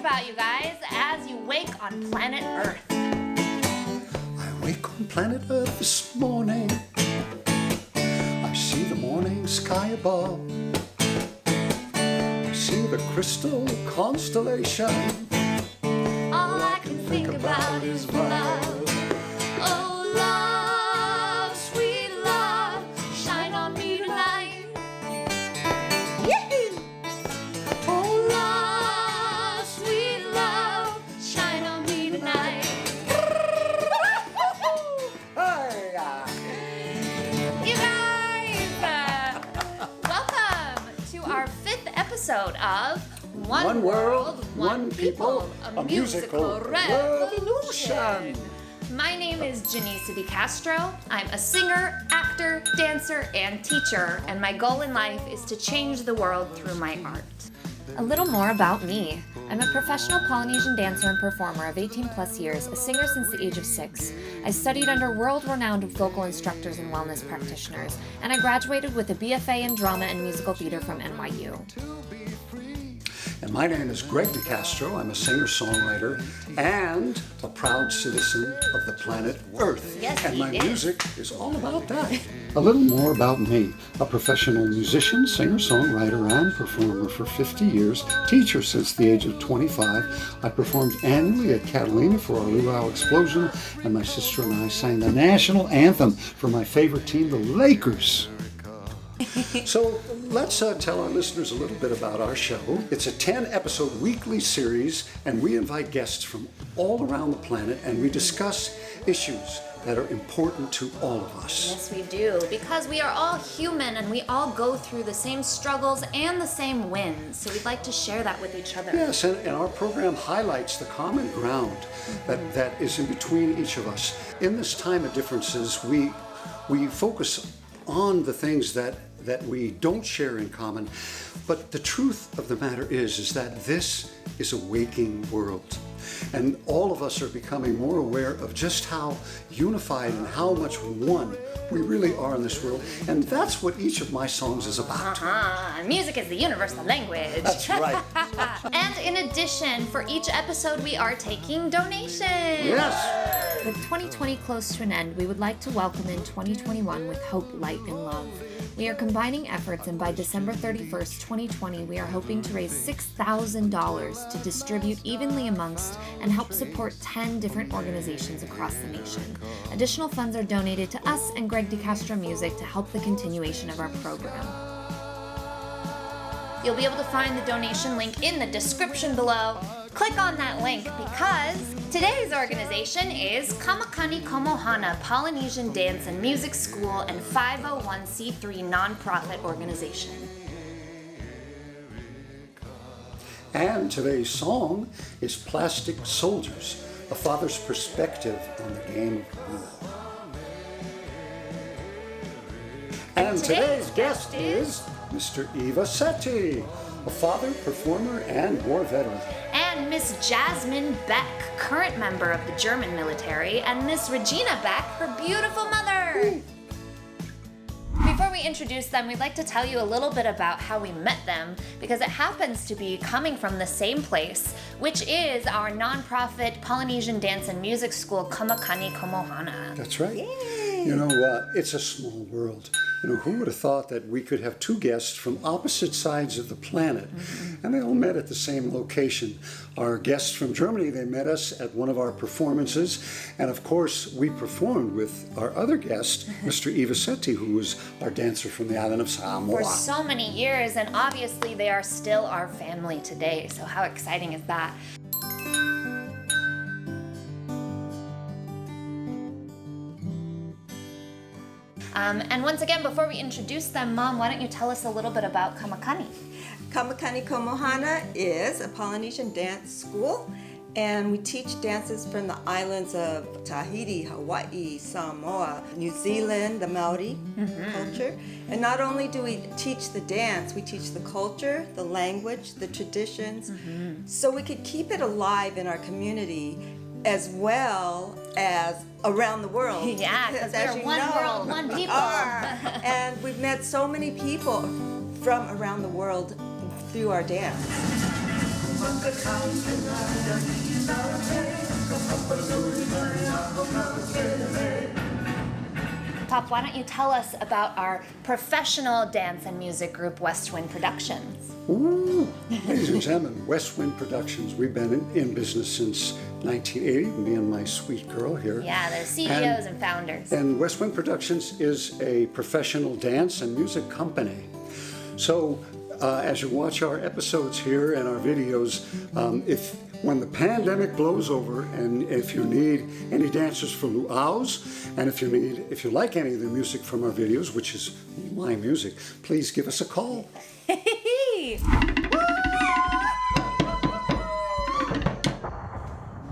about, you guys, as you wake on planet Earth? I wake on planet Earth this morning. I see the morning sky above. I see the crystal constellation. All I can think about is love. Oh, love, sweet love, shine on me tonight. Yee-hoo! Oh, love, sweet love, shine on me tonight. You guys, welcome to our 5th episode of One World, One People, a musical revolution. My name is Jenisa Castro. I'm a singer, actor, dancer, and teacher, and my goal in life is to change the world through my art. A little more about me. I'm a professional Polynesian dancer and performer of 18 plus years, a singer since the age of 6. I studied under world-renowned vocal instructors and wellness practitioners, and I graduated with a BFA in drama and musical theater from NYU. And my name is Gregg Castro. I'm a singer-songwriter and a proud citizen of the planet Earth. Yes, and my he is. music is all about that. A little more about me. A professional musician, singer-songwriter, and performer for 50 years. Teacher since the age of 25. I performed annually at Catalina for our Luau Explosion, and my sister and I sang the national anthem for my favorite team, the Lakers. So let's tell our listeners a little bit about our show. It's a 10-episode weekly series, and we invite guests from all around the planet, and we discuss issues that are important to all of us. Yes, we do, because we are all human and we all go through the same struggles and the same wins. So we'd like to share that with each other. Yes, and our program highlights the common ground that is in between each of us. In this time of differences, we focus on the things that we don't share in common. But the truth of the matter is that this is a waking world. And all of us are becoming more aware of just how unified and how much one we really are in this world. And that's what each of my songs is about. Music is the universal language. That's right. And in addition, for each episode, we are taking donations. Yes. With 2020 close to an end, we would like to welcome in 2021 with hope, light, and love. We are combining efforts, and by December 31st, 2020, we are hoping to raise $6,000 to distribute evenly amongst and help support 10 different organizations across the nation. Additional funds are donated to us and Gregg Castro Music to help the continuation of our program. You'll be able to find the donation link in the description below. Click on that link because today's organization is Kamakani Komohana Polynesian Dance and Music School and 501c3 nonprofit organization. And today's song is Plastic Soldiers, a father's perspective on the game of war. And today's guest is Mr. Seti, a father, performer, and war veteran. And Miss Jasmin Beck, current member of the German military, and Miss Regina Beck, her beautiful mother. Before we introduce them, we'd like to tell you a little bit about how we met them, because it happens to be coming from the same place, which is our nonprofit Polynesian Dance and Music School, Kamakani Komohana. That's right. Yay. You know, it's a small world. You know, who would have thought that we could have two guests from opposite sides of the planet, and they all met at the same location. Our guests from Germany, they met us at one of our performances, and of course, we performed with our other guest, Mr. Seti, who was our dancer from the island of Samoa. For so many years, and obviously they are still our family today, so how exciting is that? And once again, before we introduce them, Mom, why don't you tell us a little bit about Kamakani? Kamakani Komohana is a Polynesian dance school, and we teach dances from the islands of Tahiti, Hawaii, Samoa, New Zealand, the Maori culture. And not only do we teach the dance, we teach the culture, the language, the traditions, so we could keep it alive in our community as well as around the world. Yeah, because we're one world, one people. And we've met so many people from around the world through our dance. Pop, why don't you tell us about our professional dance and music group, West Wind Productions? Ooh, ladies and gentlemen, West Wind Productions. We've been in business since 1980, me and my sweet girl here. Yeah, they're CEOs and founders. And West Wind Productions is a professional dance and music company. So as you watch our episodes here and our videos, when the pandemic blows over, and if you need any dancers for luau's, and if you like any of the music from our videos, which is my music, please give us a call.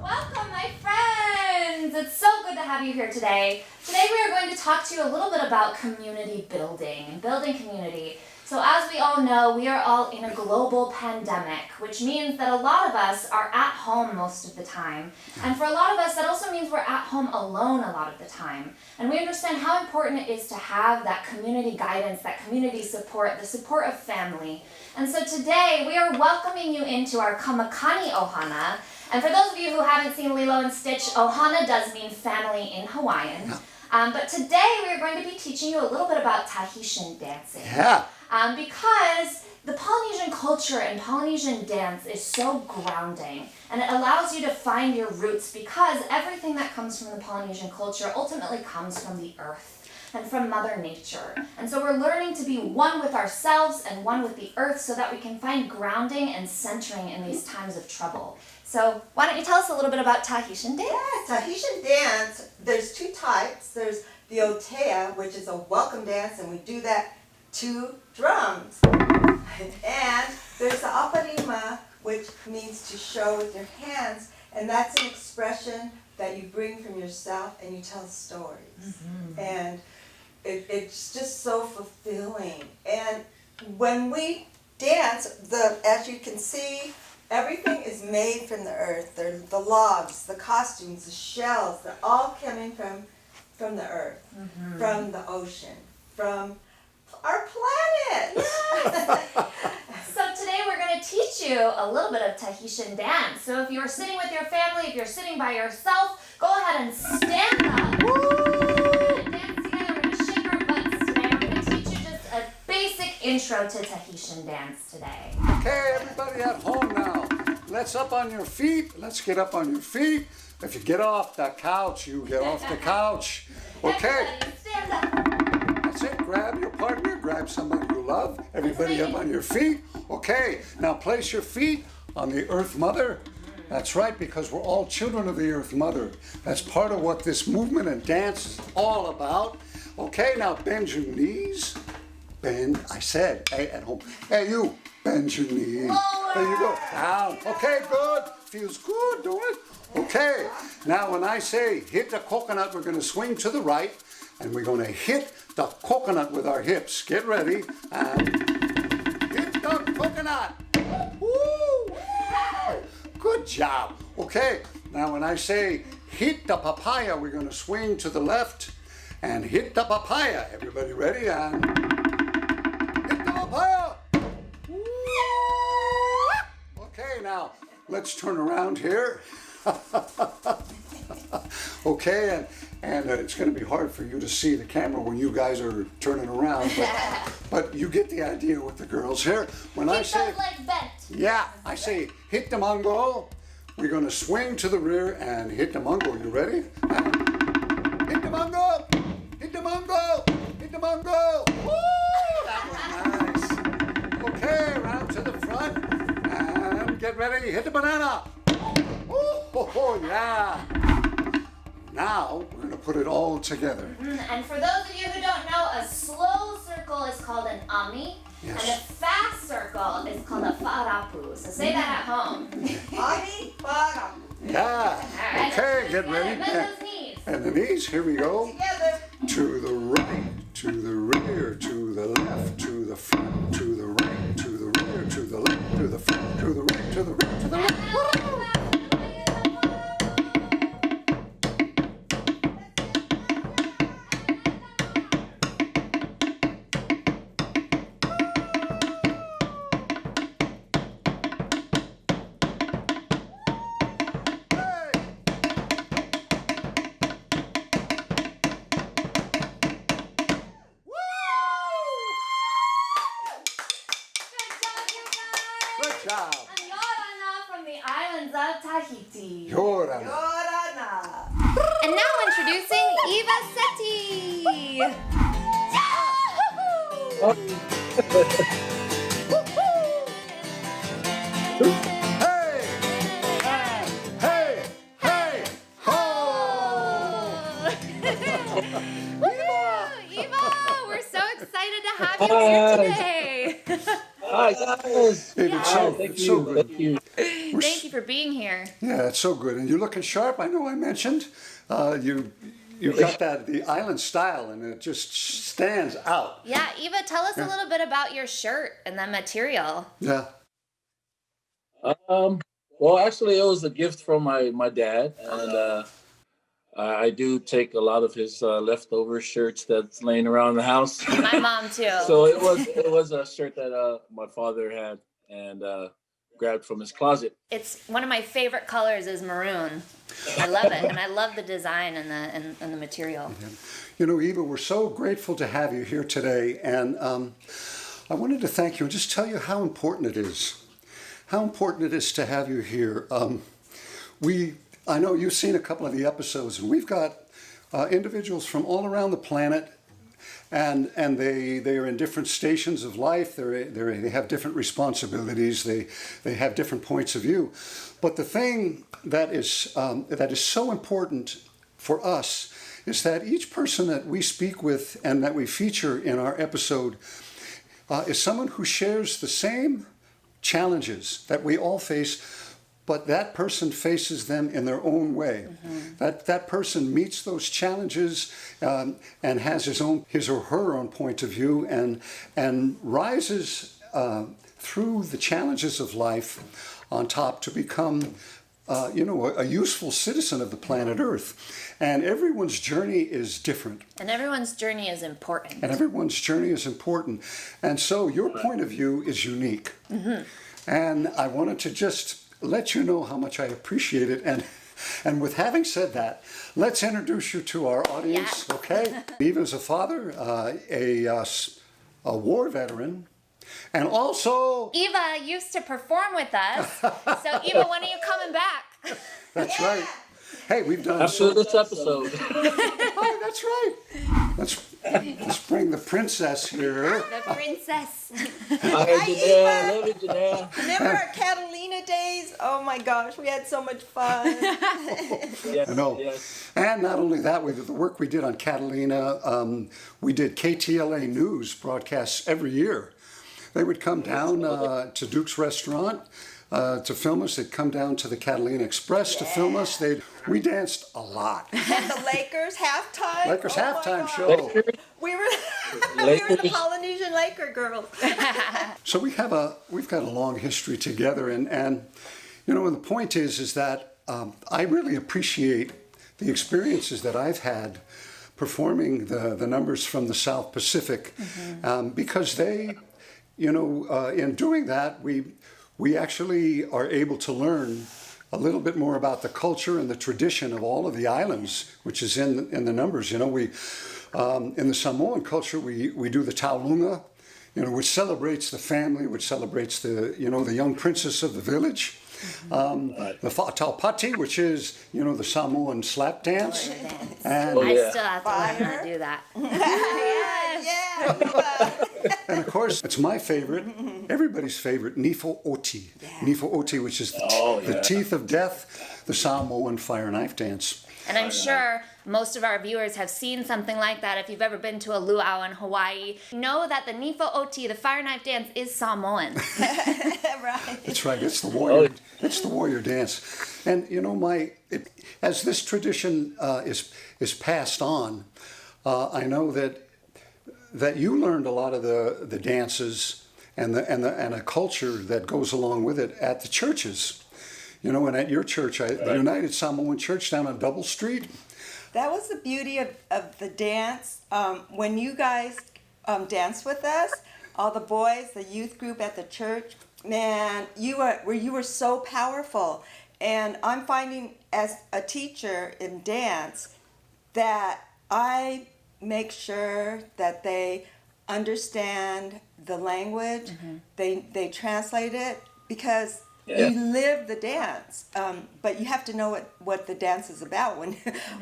Welcome, my friends! It's so good to have you here today. Today we are going to talk to you a little bit about community building and building community. So as we all know, we are all in a global pandemic, which means that a lot of us are at home most of the time. And for a lot of us, that also means we're at home alone a lot of the time. And we understand how important it is to have that community guidance, that community support, the support of family. And so today, we are welcoming you into our Kamakani Ohana. And for those of you who haven't seen Lilo and Stitch, Ohana does mean family in Hawaiian. But today, we are going to be teaching you a little bit about Tahitian dancing. Yeah. Because the Polynesian culture and Polynesian dance is so grounding, and it allows you to find your roots, because everything that comes from the Polynesian culture ultimately comes from the earth and from Mother Nature. And so we're learning to be one with ourselves and one with the earth so that we can find grounding and centering in these times of trouble. So why don't you tell us a little bit about Tahitian dance? Yeah, Tahitian dance, there's two types. There's the otea, which is a welcome dance, and we do that to drums. And there's the aparima, which means to show with your hands, and that's an expression that you bring from yourself and you tell stories. And it's just so fulfilling. And when we dance, as you can see, everything is made from the earth. The logs, the costumes, the shells, they're all coming from the earth, from the ocean, from our planet. So today we're going to teach you a little bit of Tahitian dance. So if you're sitting with your family, if you're sitting by yourself, go ahead and stand up. We're going to dance together. We're going to shake our butts today. We're going to teach you just a basic intro to Tahitian dance today. Okay, everybody at home now. Let's up on your feet. Let's get up on your feet. If you get off the couch, you get off the couch. Okay. Everybody stand up. That's it. Grab your partner. Grab somebody you love. Everybody up on your feet. Okay. Now place your feet on the Earth Mother. That's right, because we're all children of the Earth Mother. That's part of what this movement and dance is all about. Okay, now bend your knees. Bend, I said, hey, at home. Hey, you, bend your knees. There you go. Down. Okay, good. Feels good, do it. Okay, now when I say hit the coconut, we're going to swing to the right, and we're going to hit the coconut with our hips. Get ready, and hit the coconut. Woo! Good job. Okay, now when I say hit the papaya, we're going to swing to the left and hit the papaya. Everybody ready? And hit the papaya. Okay, now let's turn around here. Okay, and it's going to be hard for you to see the camera when you guys are turning around, but you get the idea with the girls here. When I say, Keep those legs bent. yeah, I say hit the mango, we're going to swing to the rear and hit the mango. You ready? And hit the mango, hit the mango, hit the mango. Woo! That was nice. Okay, round to the front and get ready. Hit the banana. Oh, yeah. Now, we're going to put it all together. And for those of you who don't know, a slow circle is called an ami, Yes. and a fast circle is called a farapu. So say that at home. Ani, para. Yeah. All right, Okay, get together. ready. Bend those knees. And the knees, here we go. Together. To the right, to the rear, to the left, to the front, to the right, to the rear, to the left, to the front, to the right, to the right, to the left. Woo! Good job. And Yorana from the islands of Tahiti. Yorana. Yorana. And now introducing Eva Seti. Hey! Hey! Hey! Ho! Eva, we're so excited to have you here today. Hi guys. Hey, it's so, Thank it's you. so good. Thank you. Thank you for being here. Yeah, it's so good. And you're looking sharp. I know I mentioned you got the island style, and it just stands out. Yeah, Eva, tell us a little bit about your shirt and the material. Yeah. Well, actually, it was a gift from my dad, and I do take a lot of his leftover shirts that's laying around the house. My mom too. So it was a shirt that my father had and grabbed from his closet. It's one of my favorite colors is maroon. I love it, and I love the design and the material. You know, Eva, we're so grateful to have you here today, and I wanted to thank you and just tell you how important it is. How important it is to have you here. I know you've seen a couple of the episodes, and we've got individuals from all around the planet, and they are in different stations of life. They have different responsibilities. They have different points of view. But the thing that is so important for us is that each person that we speak with and that we feature in our episode is someone who shares the same challenges that we all face, but that person faces them in their own way. Mm-hmm. That person meets those challenges and has his or her own point of view and rises through the challenges of life on top to become a useful citizen of the planet Earth. And everyone's journey is different. And everyone's journey is important. And so your point of view is unique. Mm-hmm. And I wanted to just let you know how much I appreciate it. And with having said that, let's introduce you to our audience, yeah. Okay? Eva's a father, a war veteran, and also... Eva used to perform with us. So Eva, when are you coming back? That's right. Hey, we've done after this episode. Oh, that's right. Let's bring the princess here. The princess. Hi, Janelle. Love you, Janelle. Remember our Catalina days? Oh my gosh, we had so much fun. Yes, I know. Yes. And not only that, with the work we did on Catalina, we did KTLA News broadcasts every year. They would come down to Duke's Restaurant to film us. They'd come down to the Catalina Express to film us. We danced a lot. And the Lakers halftime. Halftime show. We were the Polynesian Laker girls. So we've got a long history together, and the point is that I really appreciate the experiences that I've had performing the numbers from the South Pacific, because they, in doing that, we actually are able to learn a little bit more about the culture and the tradition of all of the islands, which is in the numbers. We in the Samoan culture we do the taulunga, which celebrates the family, which celebrates the young princess of the village. The taupati, which is the Samoan slap dance, and I still have to learn how to do that. Yeah. And of course, it's my favorite, everybody's favorite, Nifo Oti. Yeah. Nifo Oti, which is the teeth of death, the Samoan fire knife dance. And I'm sure most of our viewers have seen something like that. If you've ever been to a luau in Hawaii, know that the Nifo Oti, the fire knife dance, is Samoan. Right. That's right. It's the warrior. It's the warrior dance. And as this tradition is passed on, I know that you learned a lot of the dances and a culture that goes along with it at the churches. And at your church, the United Samoan Church down on Double Street. That was the beauty of the dance. When you guys danced with us, all the boys, the youth group at the church, man, you were so powerful. And I'm finding as a teacher in dance that I make sure that they understand the language, they translate it, because Yeah. you live the dance, but you have to know what the dance is about when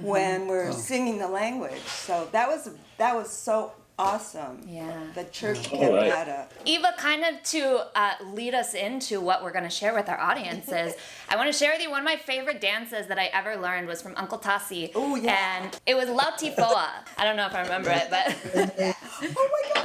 when we're singing the language. So that was so awesome. Yeah. The church kept All right. that up. Eva, kind of to lead us into what we're going to share with our audiences, I want to share with you one of my favorite dances that I ever learned was from Uncle Tassi. Oh, yeah. And it was Lautifoa. I don't know if I remember it, but... Oh my God.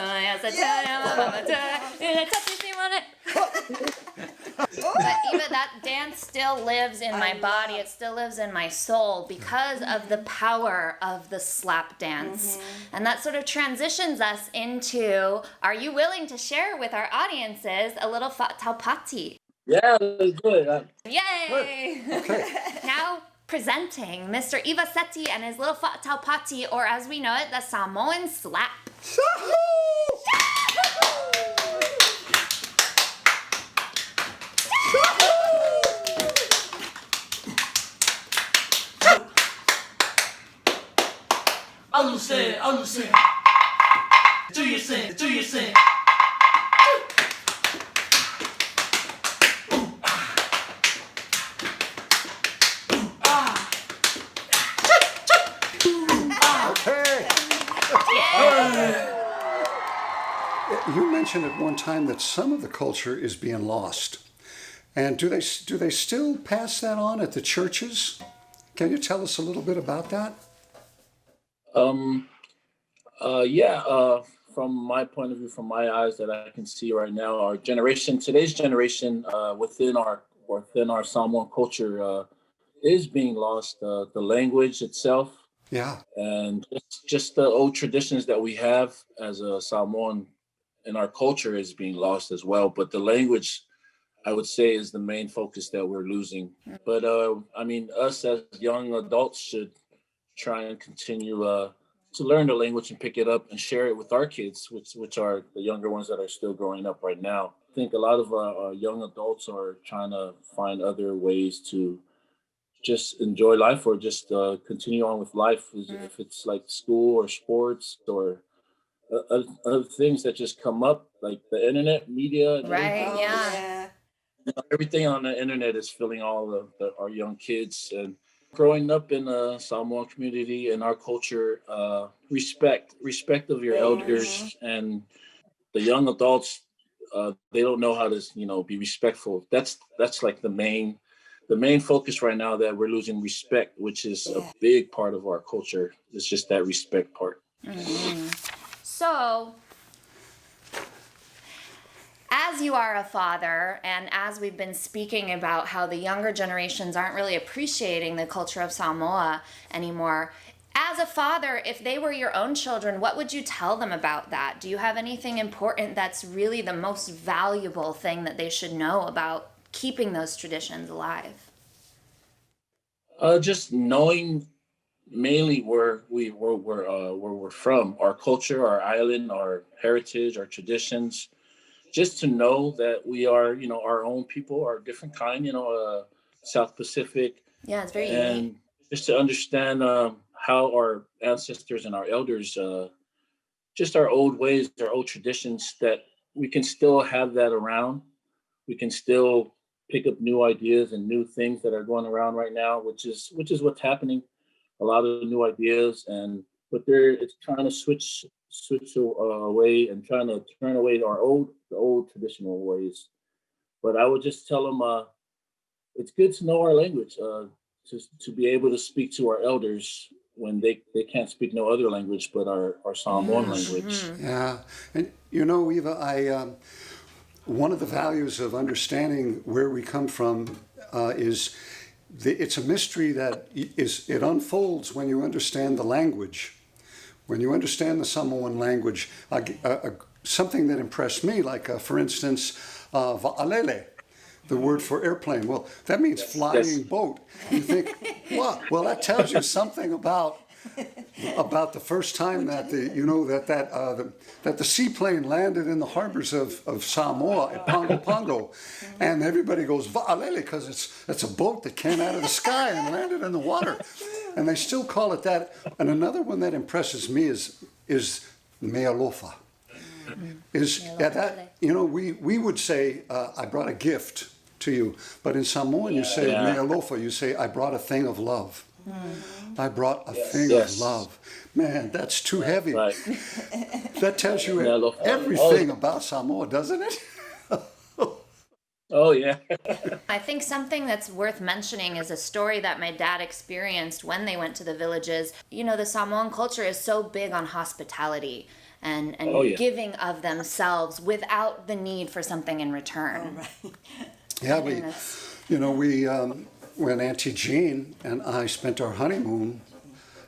But Eva, that dance still lives in my body. It still lives in my soul because of the power of the slap dance. And that sort of transitions us into, are you willing to share with our audiences a little taupati? Yeah, that's good. Yay! Okay. Now presenting Mr. Eva Seti and his little taupati, or as we know it, the Samoan slap. Understand. Do your thing. Okay. You mentioned at one time that some of the culture is being lost. And do they still pass that on at the churches? Can you tell us a little bit about that? From my point of view, from my eyes that I can see right now, our generation, today's generation, within our Samoan culture, is being lost. The language itself, Yeah. and just the old traditions that we have as a Samoan in our culture is being lost as well. But the language, I would say, is the main focus that we're losing. But us as young adults should try and continue to learn the language and pick it up and share it with our kids, which are the younger ones that are still growing up right now. I think a lot of our young adults are trying to find other ways to just enjoy life or just continue on with life, if it's like school or sports or other things that just come up, like the internet, media, and Right, Oh, yeah. everything on the internet is filling all of our young kids. And growing up in a Samoan community and our culture, respect of your elders and the young adults, they don't know how to, be respectful. That's like the main focus right now, that we're losing respect, which is a big part of our culture. It's just that respect part. So, as you are a father, and as we've been speaking about how the younger generations aren't really appreciating the culture of Samoa anymore, as a father, if they were your own children, what would you tell them about that? Do you have anything important that's really the most valuable thing that they should know about keeping those traditions alive? Just knowing mainly where we're from, our culture, our island, our heritage, our traditions. Just to know that we are, our own people, are different kind, South Pacific, Yeah, it's very and unique. just to understand how our ancestors and our elders, just our old ways, our old traditions, that we can still have that around. We can still pick up new ideas and new things that are going around right now, which is what's happening. A lot of new ideas, but it's trying to switch away and trying to turn away the old traditional ways. But I would just tell them, it's good to know our language, to be able to speak to our elders when they can't speak no other language but our Samoan language. Yeah. And Eva, one of the values of understanding where we come from is it's a mystery that it unfolds when you understand the language. When you understand the Samoan language, something that impressed me, like for instance, va'alele, the word for airplane. Well, that means flying boat. You think, what? Well, that tells you something about the first time that the seaplane landed in the harbors of Samoa at Pongo Pongo, and everybody goes va'alele because it's a boat that came out of the sky and landed in the water, and they still call it that. And another one that impresses me is mealofa. We would say I brought a gift to you. But in Samoan, you say Yeah. mea lofa. You say, I brought a thing of love. I brought a thing Yes. of love. Man, that's too heavy. Right. That tells you Mea lofa. everything about Samoa, doesn't it? Oh yeah. I think something that's worth mentioning is a story that my dad experienced when they went to the villages. You know, the Samoan culture is so big on hospitality and Oh, yeah. giving of themselves without the need for something in return. Yeah, that's- we when Auntie Jean and I spent our honeymoon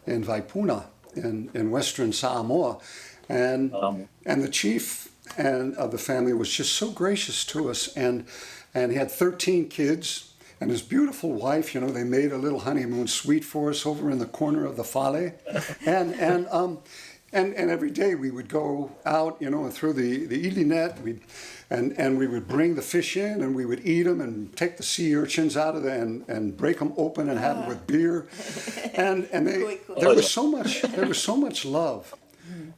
in Vaipuna in Western Samoa, and the chief and of the family was just so gracious to us, and he had 13 kids and his beautiful wife. You know, they made a little honeymoon suite for us over in the corner of the fale, and every day we would go out, you know, and through the ili net, and we would bring the fish in, and we would eat them and take the sea urchins out of them and break them open and have them with beer, and there was so much love,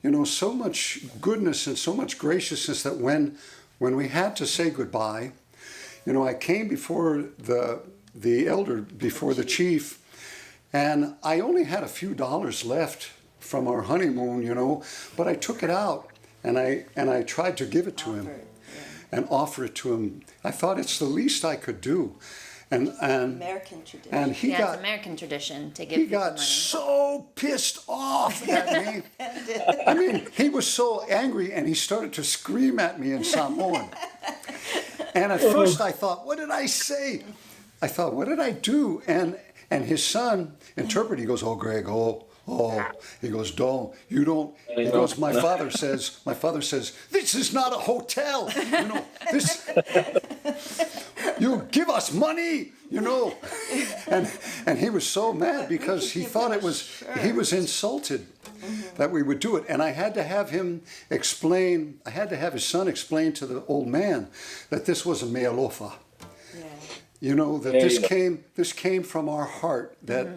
you know, so much goodness and so much graciousness that when we had to say goodbye, you know, I came before the elder, before the chief, and I only had a few dollars left from our honeymoon, you know, but I took it out and I tried to give it to him and offer it to him. I thought it's the least I could do. And American tradition. and he it's got American tradition to give he people got money. so pissed off at me. I mean, he was so angry and he started to scream at me in Samoan. And at first I thought, what did I say? I thought, what did I do? And his son interpreted, he goes, oh, Gregg, oh, he goes, you don't, he goes, my father says, this is not a hotel, you know, you give us money, you know. And he was so mad because he thought he was insulted that we would do it. And I had to have his son explain to the old man that this was a mea lofa. You know, that this came from our heart, that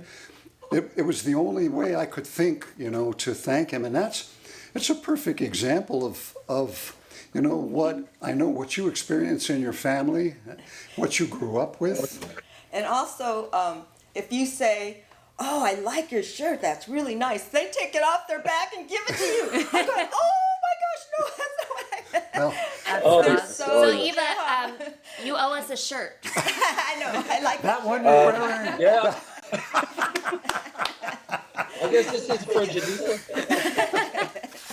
it was the only way I could think, you know, to thank him. And it's a perfect example of you know, what you experience in your family, what you grew up with. And also, if you say, oh, I like your shirt, that's really nice, they take it off their back and give it to you. I'm going, oh my gosh, no, that's not what I meant. Well, They're So Eva, you owe us a shirt. I know, I like that one you're wearing. Yeah. I guess this is for Jenisa.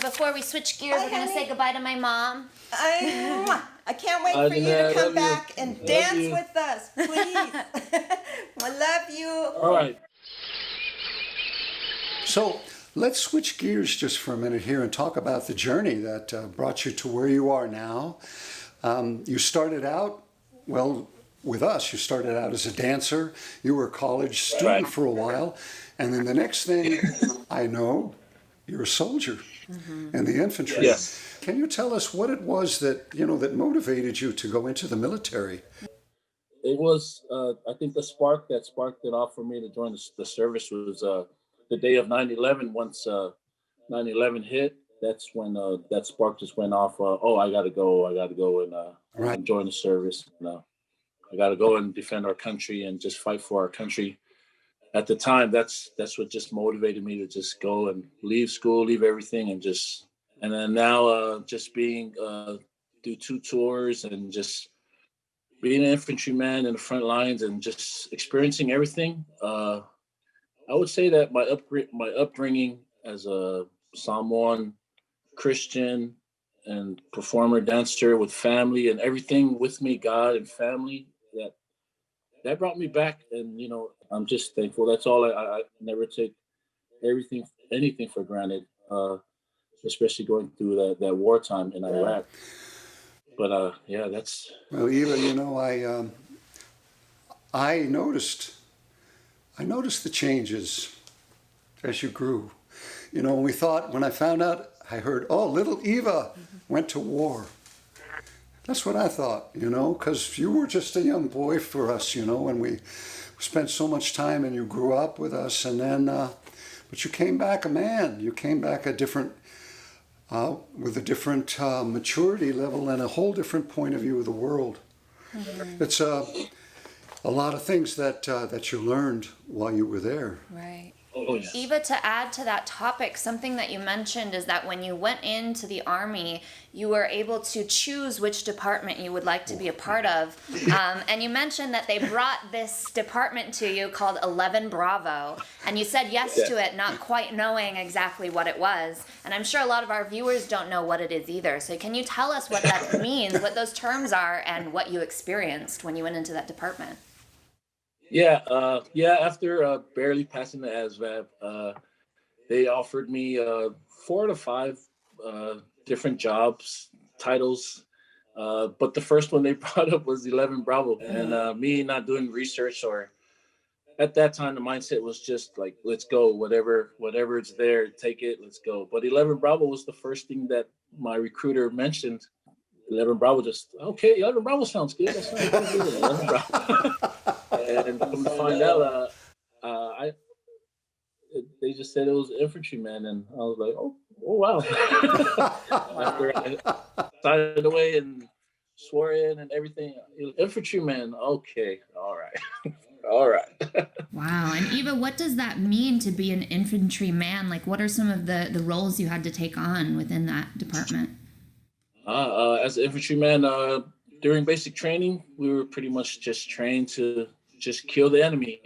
Before we switch gears, we're going to say goodbye to my mom. I can't wait for you to come back and dance you. with us, please. I love you. All right. So let's switch gears just for a minute here and talk about the journey that brought you to where you are now. You started out, well, with us, you started out as a dancer. You were a college student for a while. And then the next thing I know, you're a soldier in the infantry. Yes. Can you tell us what it was that, you know, that motivated you to go into the military? It was, I think the spark that sparked it off for me to join the service was the day of 9/11. Once 9/11 hit, that's when that spark just went off. I got to go and join the service. I got to go and defend our country and just fight for our country. At the time, that's what just motivated me to just go and leave school, leave everything, and then now just being do 2 tours and just being an infantryman in the front lines and just experiencing everything. I would say that my upbringing as a Samoan Christian and performer, dancer with family and everything with me, God and family, that brought me back. And, you know, I'm just thankful. That's all. I never take anything for granted, especially going through that wartime in Iraq. But that's. Well, Eva, you know, I noticed the changes as you grew. You know, when I found out, I heard, oh, little Eva went to war. That's what I thought, you know, because you were just a young boy for us, you know, and we spent so much time and you grew up with us. And then, but you came back a man. You came back with a different maturity level and a whole different point of view of the world. It's a lot of things that you learned while you were there. Right. Oh, yes. Eva, to add to that topic, something that you mentioned is that when you went into the Army, you were able to choose which department you would like to be a part of. And you mentioned that they brought this department to you called 11 Bravo, and you said yes to it, not quite knowing exactly what it was. And I'm sure a lot of our viewers don't know what it is either. So can you tell us what that means, what those terms are, and what you experienced when you went into that department? After barely passing the ASVAB, they offered me 4 to 5 different jobs, titles. But the first one they brought up was 11 Bravo. And me not doing research, or at that time, the mindset was just like, let's go, whatever it's there, take it, let's go. But 11 Bravo was the first thing that my recruiter mentioned. 11 Bravo, just, okay, 11 Bravo sounds good. That sounds good. 11 Bravo. And come to find out, they just said it was infantryman, and I was like, oh wow. After I signed away and swore in and everything, infantryman, okay, all right. All right. Wow. And Eva, what does that mean to be an infantryman? Like, what are some of the roles you had to take on within that department? As an infantryman, during basic training, we were pretty much just trained to just kill the enemy.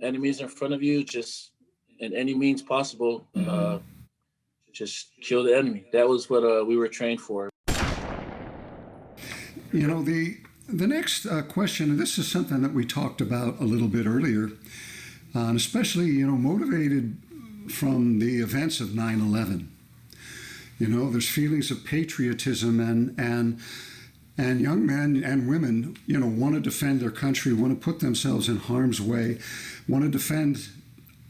Enemies in front of you, just in any means possible, just kill the enemy. That was what we were trained for. You know, the next question, and this is something that we talked about a little bit earlier, and especially, motivated from the events of 9/11. There's feelings of patriotism, and young men and women, want to defend their country, want to put themselves in harm's way, want to defend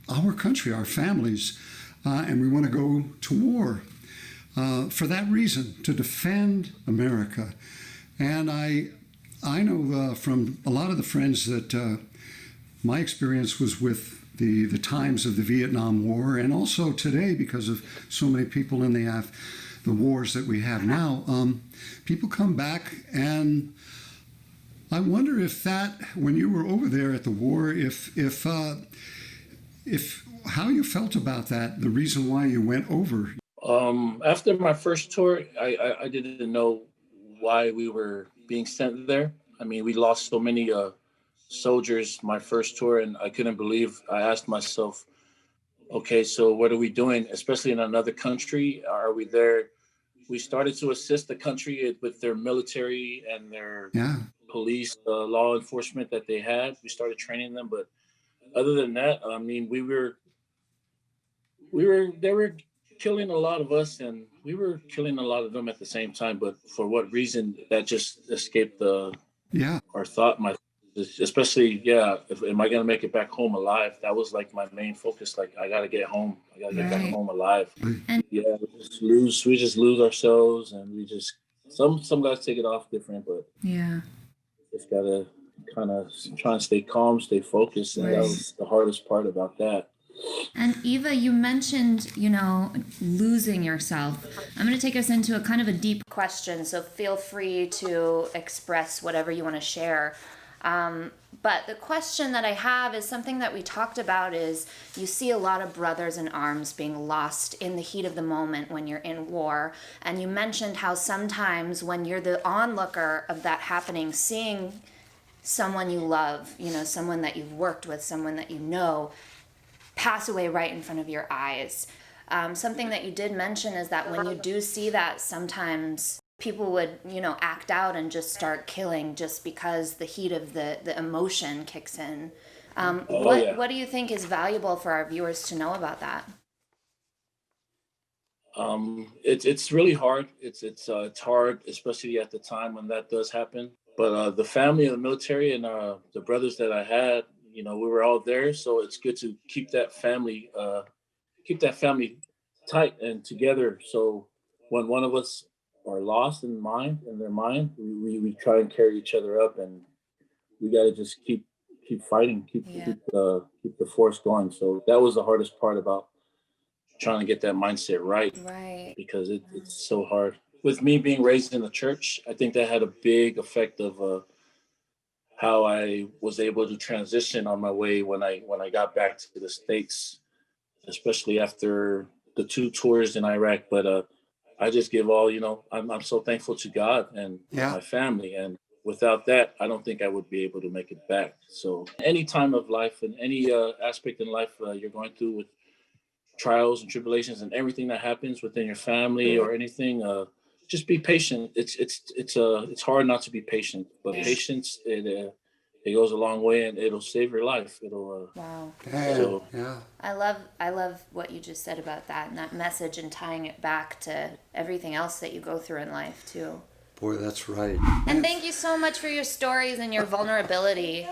our country, our families, and we want to go to war for that reason, to defend America. And I know from a lot of the friends that my experience was with the times of the Vietnam War, and also today because of so many people in the wars that we have now. People come back, and I wonder if that, when you were over there at the war, if how you felt about that, the reason why you went over. After my first tour, I didn't know why we were being sent there. I mean, we lost so many soldiers my first tour, and I couldn't believe. I asked myself, okay, so what are we doing, especially in another country? Are we there? We started to assist the country with their military and their police, law enforcement that they had. We started training them, but other than that, I mean, they were killing a lot of us, and we were killing a lot of them at the same time. But for what reason, that just escaped our thought. Especially, am I gonna make it back home alive? That was like my main focus. Like, I gotta get home. I gotta get back home alive. And We just lose ourselves, and we just some guys take it off different, but just gotta kind of try and stay calm, stay focused, and that was the hardest part about that. And Eva, you mentioned, losing yourself. I'm going to take us into a kind of a deep question, so feel free to express whatever you want to share. But the question that I have is something that we talked about is you see a lot of brothers in arms being lost in the heat of the moment when you're in war. And you mentioned how sometimes when you're the onlooker of that happening, seeing someone you love, someone that you've worked with, someone that you know, pass away right in front of your eyes. Something that you did mention is that when you do see that, sometimes people would, act out and just start killing just because the heat of the emotion kicks in. What do you think is valuable for our viewers to know about that? It's really hard. It's hard, especially at the time when that does happen. But the family and the military and the brothers that I had, we were all there, so it's good to keep that family tight and together. So when one of us are lost in their mind, we try and carry each other up, and we got to just keep fighting, keep the force going. So that was the hardest part about trying to get that mindset right, because it's so hard with me being raised in the church, I think that had a big effect of how I was able to transition on my way when I got back to the States, especially after the 2 tours in Iraq. But I just give all, I'm so thankful to God and my family. And without that, I don't think I would be able to make it back. So any time of life and any aspect in life you're going through with trials and tribulations and everything that happens within your family or anything, just be patient. It's hard not to be patient, but patience, it goes a long way, and it'll save your life. It'll wow. Yeah. I love what you just said about that and that message, and tying it back to everything else that you go through in life too. Boy, that's right. And thank you so much for your stories and your vulnerability.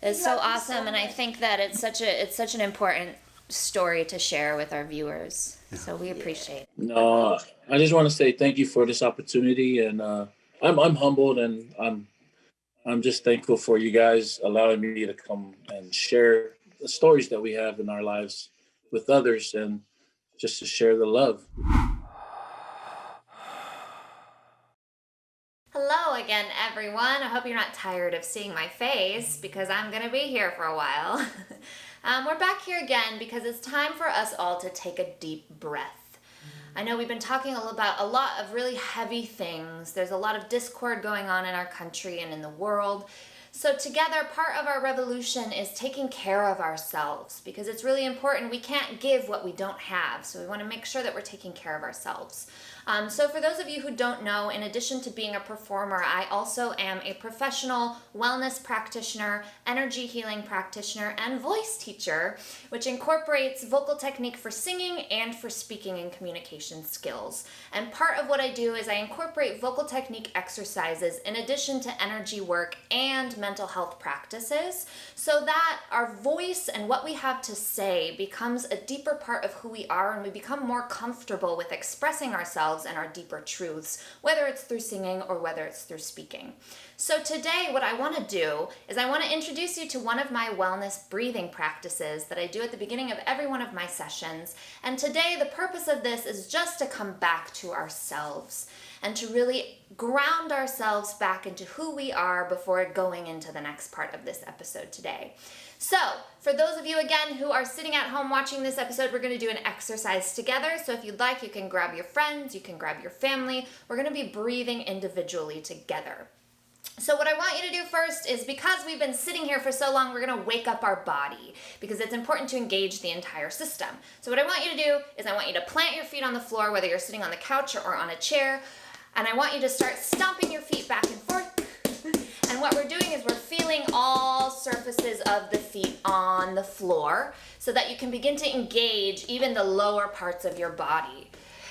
It's so awesome, and I think that it's such an important story to share with our viewers. So we appreciate it. No, I just want to say thank you for this opportunity, and I'm humbled, and I'm just thankful for you guys allowing me to come and share the stories that we have in our lives with others, and just to share the love. Hello again, everyone. I hope you're not tired of seeing my face, because I'm going to be here for a while. We're back here again because it's time for us all to take a deep breath. I know we've been talking about a lot of really heavy things. There's a lot of discord going on in our country and in the world. So together, part of our revolution is taking care of ourselves, because it's really important. We can't give what we don't have, so we want to make sure that we're taking care of ourselves. So for those of you who don't know, in addition to being a performer, I also am a professional wellness practitioner, energy healing practitioner, and voice teacher, which incorporates vocal technique for singing and for speaking and communication skills. And part of what I do is I incorporate vocal technique exercises in addition to energy work and mental health practices, so that our voice and what we have to say becomes a deeper part of who we are, and we become more comfortable with expressing ourselves and our deeper truths, whether it's through singing or whether it's through speaking. So today, what I want to do is I want to introduce you to one of my wellness breathing practices that I do at the beginning of every one of my sessions. And today, the purpose of this is just to come back to ourselves and to really ground ourselves back into who we are before going into the next part of this episode today. So, for those of you, again, who are sitting at home watching this episode, we're going to do an exercise together. So if you'd like, you can grab your friends, you can grab your family. We're going to be breathing individually together. So what I want you to do first is, because we've been sitting here for so long, we're going to wake up our body, because it's important to engage the entire system. So what I want you to do is I want you to plant your feet on the floor, whether you're sitting on the couch or on a chair, and I want you to start stomping your feet back and forth. And what we're doing is we're feeling all surfaces of the feet on the floor so that you can begin to engage even the lower parts of your body.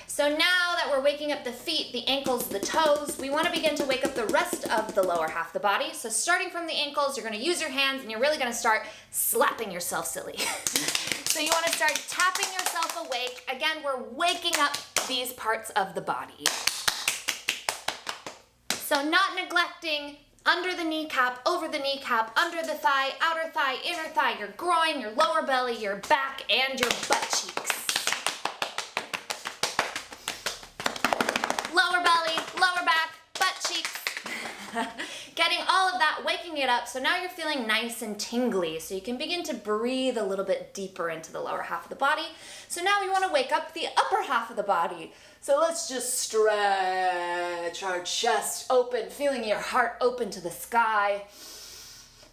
So now that we're waking up the feet, the ankles, the toes, we want to begin to wake up the rest of the lower half of the body. So starting from the ankles, you're going to use your hands, and you're really going to start slapping yourself silly. So you want to start tapping yourself awake. Again, we're waking up these parts of the body. So not neglecting under the kneecap, over the kneecap, under the thigh, outer thigh, inner thigh, your groin, your lower belly, your back, and your butt cheeks. Lower belly, lower back, butt cheeks. Getting all of that, waking it up, so now you're feeling nice and tingly, so you can begin to breathe a little bit deeper into the lower half of the body. So now we want to wake up the upper half of the body. So let's just stretch our chest open, feeling your heart open to the sky.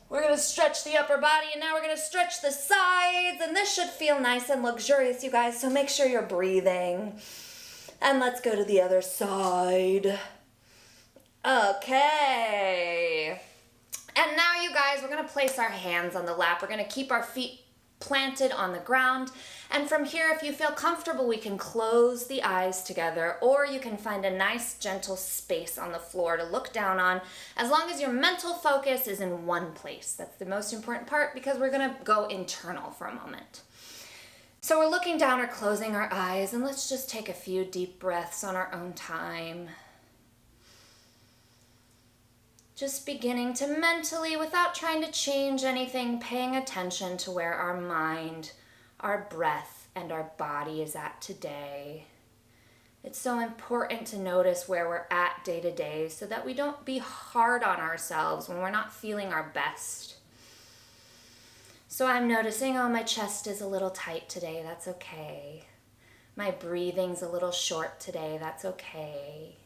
We're going to stretch the upper body, and now we're going to stretch the sides, and this should feel nice and luxurious, you guys, so make sure you're breathing. And let's go to the other side. Okay. And now, you guys, we're going to place our hands on the lap. We're going to keep our feet planted on the ground. And from here, if you feel comfortable, we can close the eyes together, or you can find a nice, gentle space on the floor to look down on, as long as your mental focus is in one place. That's the most important part, because we're going to go internal for a moment. So we're looking down or closing our eyes, and let's just take a few deep breaths on our own time. Just beginning to mentally, without trying to change anything, paying attention to where our mind, our breath, and our body is at today. It's so important to notice where we're at day to day so that we don't be hard on ourselves when we're not feeling our best. So I'm noticing, oh, my chest is a little tight today. That's okay. My breathing's a little short today. That's okay.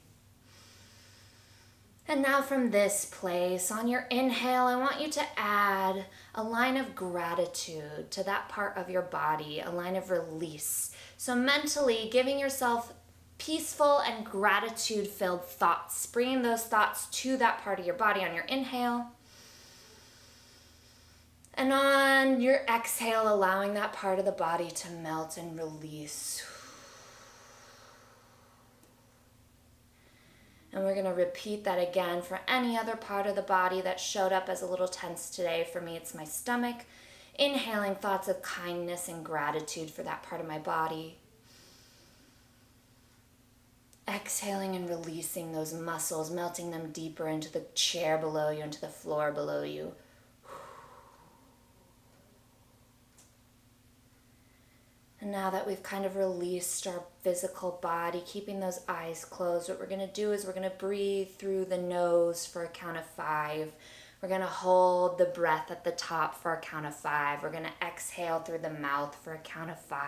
And now from this place, on your inhale, I want you to add a line of gratitude to that part of your body, a line of release. So mentally giving yourself peaceful and gratitude-filled thoughts, bringing those thoughts to that part of your body on your inhale. And on your exhale, allowing that part of the body to melt and release. And we're going to repeat that again for any other part of the body that showed up as a little tense today. For me, it's my stomach. Inhaling thoughts of kindness and gratitude for that part of my body. Exhaling and releasing those muscles, melting them deeper into the chair below you, into the floor below you. And now that we've kind of released our physical body, keeping those eyes closed, what we're going to do is we're going to breathe through the nose for a count of 5. We're going to hold the breath at the top for a count of 5. We're going to exhale through the mouth for a count of 5.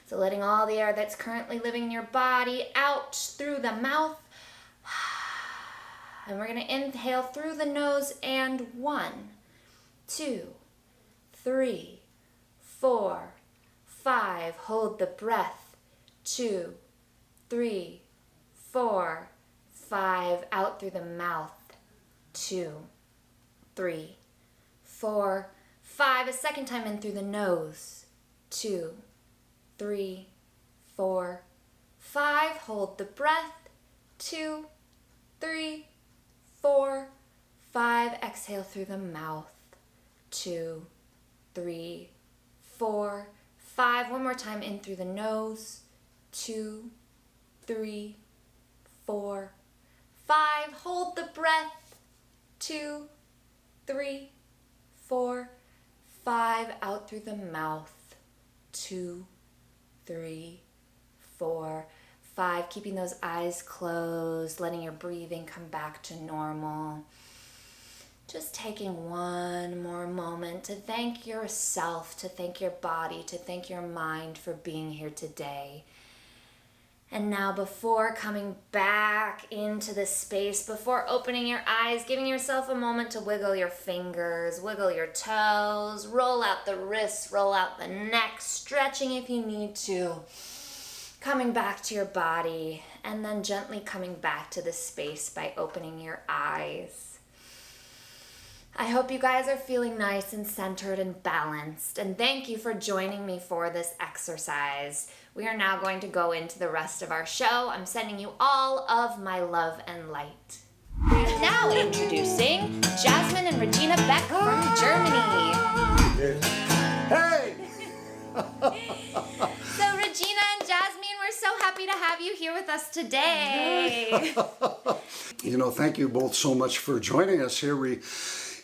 So letting all the air that's currently living in your body out through the mouth. And we're going to inhale through the nose and 1, 2, 3, 4, 5. Hold the breath. 2, 3, 4, 5. Out through the mouth. 2, 3, 4, 5. A second time in through the nose. 2, 3, 4, 5. Hold the breath. 2, 3, 4, 5. Exhale through the mouth. 2, 3, 4, 5. One more time in through the nose. 2, 3, 4, 5. Hold the breath. 2, 3, 4, 5. Out through the mouth. 2, 3, 4, 5. Keeping those eyes closed, letting your breathing come back to normal. Just taking one more moment to thank yourself, to thank your body, to thank your mind for being here today. And now before coming back into the space, before opening your eyes, giving yourself a moment to wiggle your fingers, wiggle your toes, roll out the wrists, roll out the neck, stretching if you need to. Coming back to your body, and then gently coming back to the space by opening your eyes. I hope you guys are feeling nice and centered and balanced, and thank you for joining me for this exercise. We are now going to go into the rest of our show. I'm sending you all of my love and light. And now introducing Jasmin and Regina Beck from Germany. Hey! So Regina and Jasmine, we're so happy to have you here with us today. Thank you both so much for joining us here.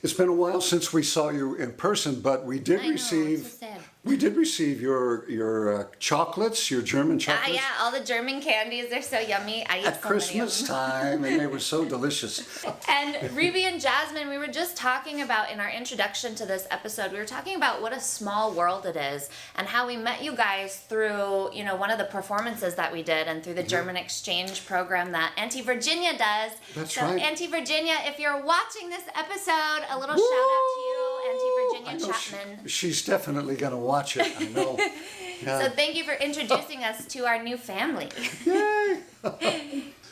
It's been a while since we saw you in person, but we did receive your chocolates, your German chocolates. Yeah, all the German candies. They're so yummy. I eat at so Christmas many of them. time, and they were so delicious. And Reby and Jasmine, we were just talking about in our introduction to this episode, we were talking about what a small world it is and how we met you guys through, one of the performances that we did and through the German exchange program that Auntie Virginia does. That's so right. Auntie Virginia, if you're watching this episode, a little shout out to you, Auntie Virginia Chapman. She's definitely going to watch it, I know. Yeah. So thank you for introducing us to our new family. Yay!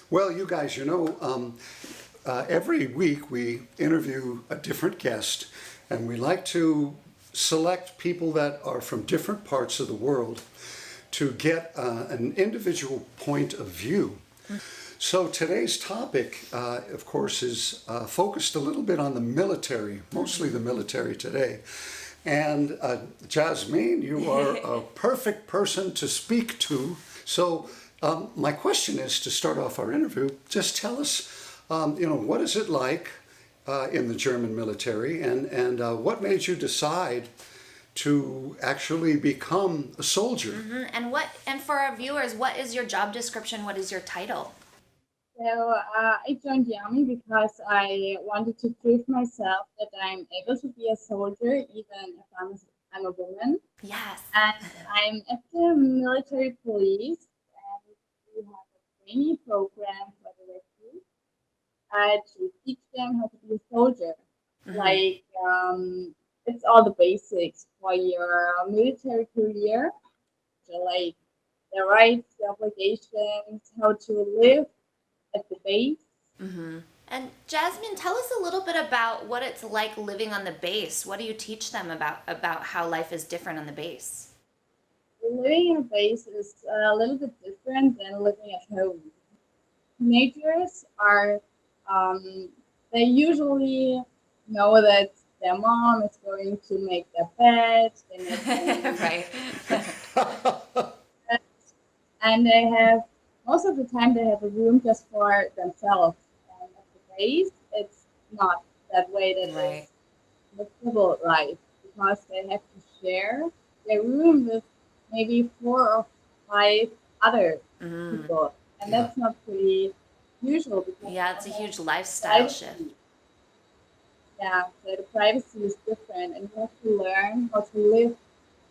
Well, you guys, every week we interview a different guest, and we like to select people that are from different parts of the world to get an individual point of view. So today's topic, of course, is focused a little bit on the military, mostly the military today. And Jasmine, you are a perfect person to speak to. So my question is, to start off our interview, just tell us, what is it like in the German military, and what made you decide to actually become a soldier. And for our viewers, what is your job description? What is your title? So I joined the army because I wanted to prove myself that I'm able to be a soldier, even if I'm a woman. Yes. And I'm at the military police, and we have a training program for the recruits to teach them how to be a soldier. Like it's all the basics for your military career, so like the rights, the obligations, how to live at the base. And Jasmine, tell us a little bit about what it's like living on the base. What do you teach them about how life is different on the base? Living in a base is a little bit different than living at home. Teenagers are, they usually know that their mom is going to make their bed, Right. and they have, most of the time, they have a room just for themselves. And at the base, it's not that way that Right. is the civil life, because they have to share their room with maybe 4 or 5 other people, and that's not pretty usual because Yeah, it's a huge lifestyle shift. yeah, so the privacy is different, and you have to learn how to live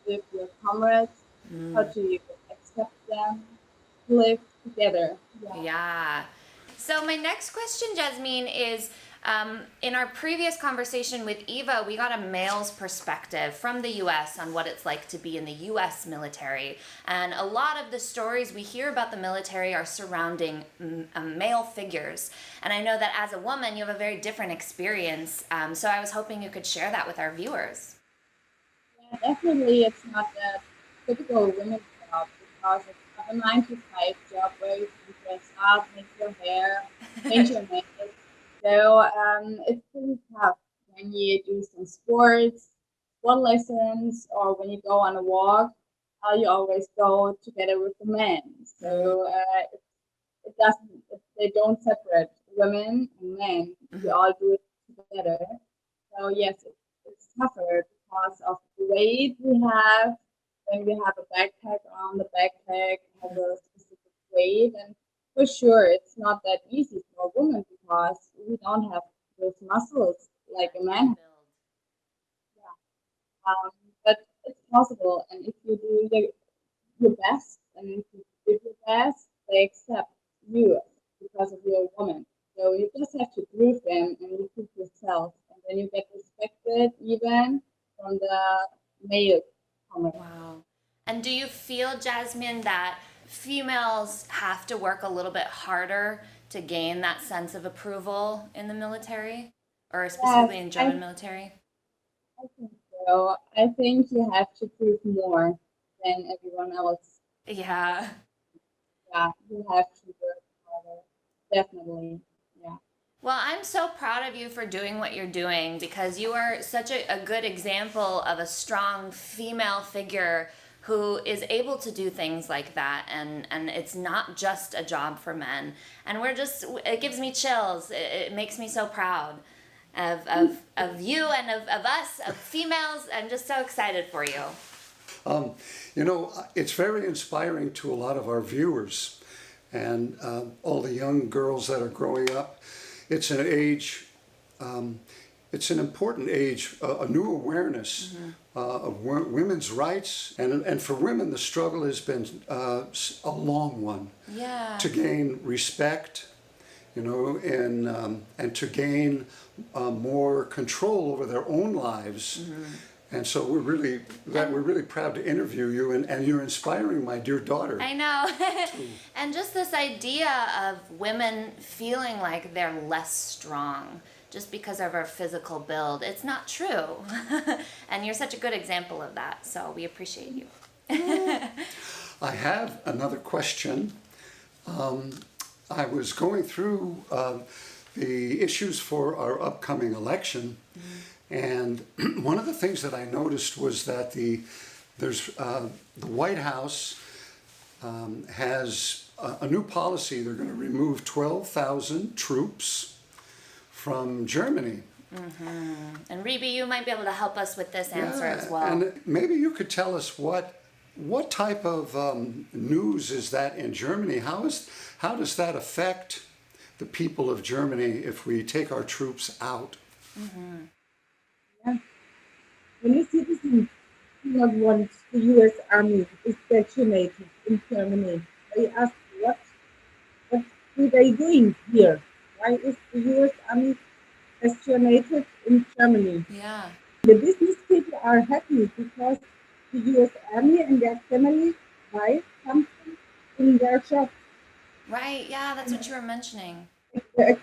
with your comrades, how to accept them, live together. Yeah. So my next question, Jasmine, is in our previous conversation with Eva, we got a male's perspective from the U.S. on what it's like to be in the U.S. military. And a lot of the stories we hear about the military are surrounding male figures. And I know that as a woman, you have a very different experience. So I was hoping you could share that with our viewers. Yeah, definitely, it's not a typical women's job because it's not a 9 to 5 job where you can dress up, make your hair, change your makeup. So it's pretty tough when you do some sport lessons, or when you go on a walk. You always go together with the men. So it doesn't. They don't separate women and men. You all do it together. So yes, it's tougher because of the weight we have. When we have a backpack on, the backpack has a specific weight, and for sure, it's not that easy for a woman because we don't have those muscles like a man has. But it's possible, and if you do your best, and if you give your best, they accept you because of you're a woman. So you just have to prove them, and you prove yourself, and then you get respected even from the male comment. Wow. And do you feel, Jasmine, that females have to work a little bit harder to gain that sense of approval in the military, or specifically in German military? I think so. I think you have to prove more than everyone else. Yeah. Yeah, you have to work harder. Definitely. Yeah. Well, I'm so proud of you for doing what you're doing because you are such a good example of a strong female figure who is able to do things like that, and it's not just a job for men. And it gives me chills. It makes me so proud of you and of us, of females. I'm just so excited for you. It's very inspiring to a lot of our viewers and all the young girls that are growing up. It's an age, it's an important age, a new awareness of women's rights. And for women, the struggle has been a long one. Yeah. To gain respect, and to gain more control over their own lives. And so we're really proud to interview you, and you're inspiring my dear daughter. I know. And just this idea of women feeling like they're less strong just because of our physical build. It's not true. And you're such a good example of that, so we appreciate you. I have another question. I was going through the issues for our upcoming election, and one of the things that I noticed was that the White House has a new policy. They're going to remove 12,000 troops from Germany, And Rebe, you might be able to help us with this answer as well. And maybe you could tell us what type of news is that in Germany? How does that affect the people of Germany if we take our troops out? Yeah. Many citizens do not want the U.S. Army is stationated in Germany. They ask, what are they doing here? Why is the U.S. Army stationated in Germany? Yeah. The business people are happy because the U.S. Army and their family buy something in their shop. Right. Yeah, that's what you were mentioning. The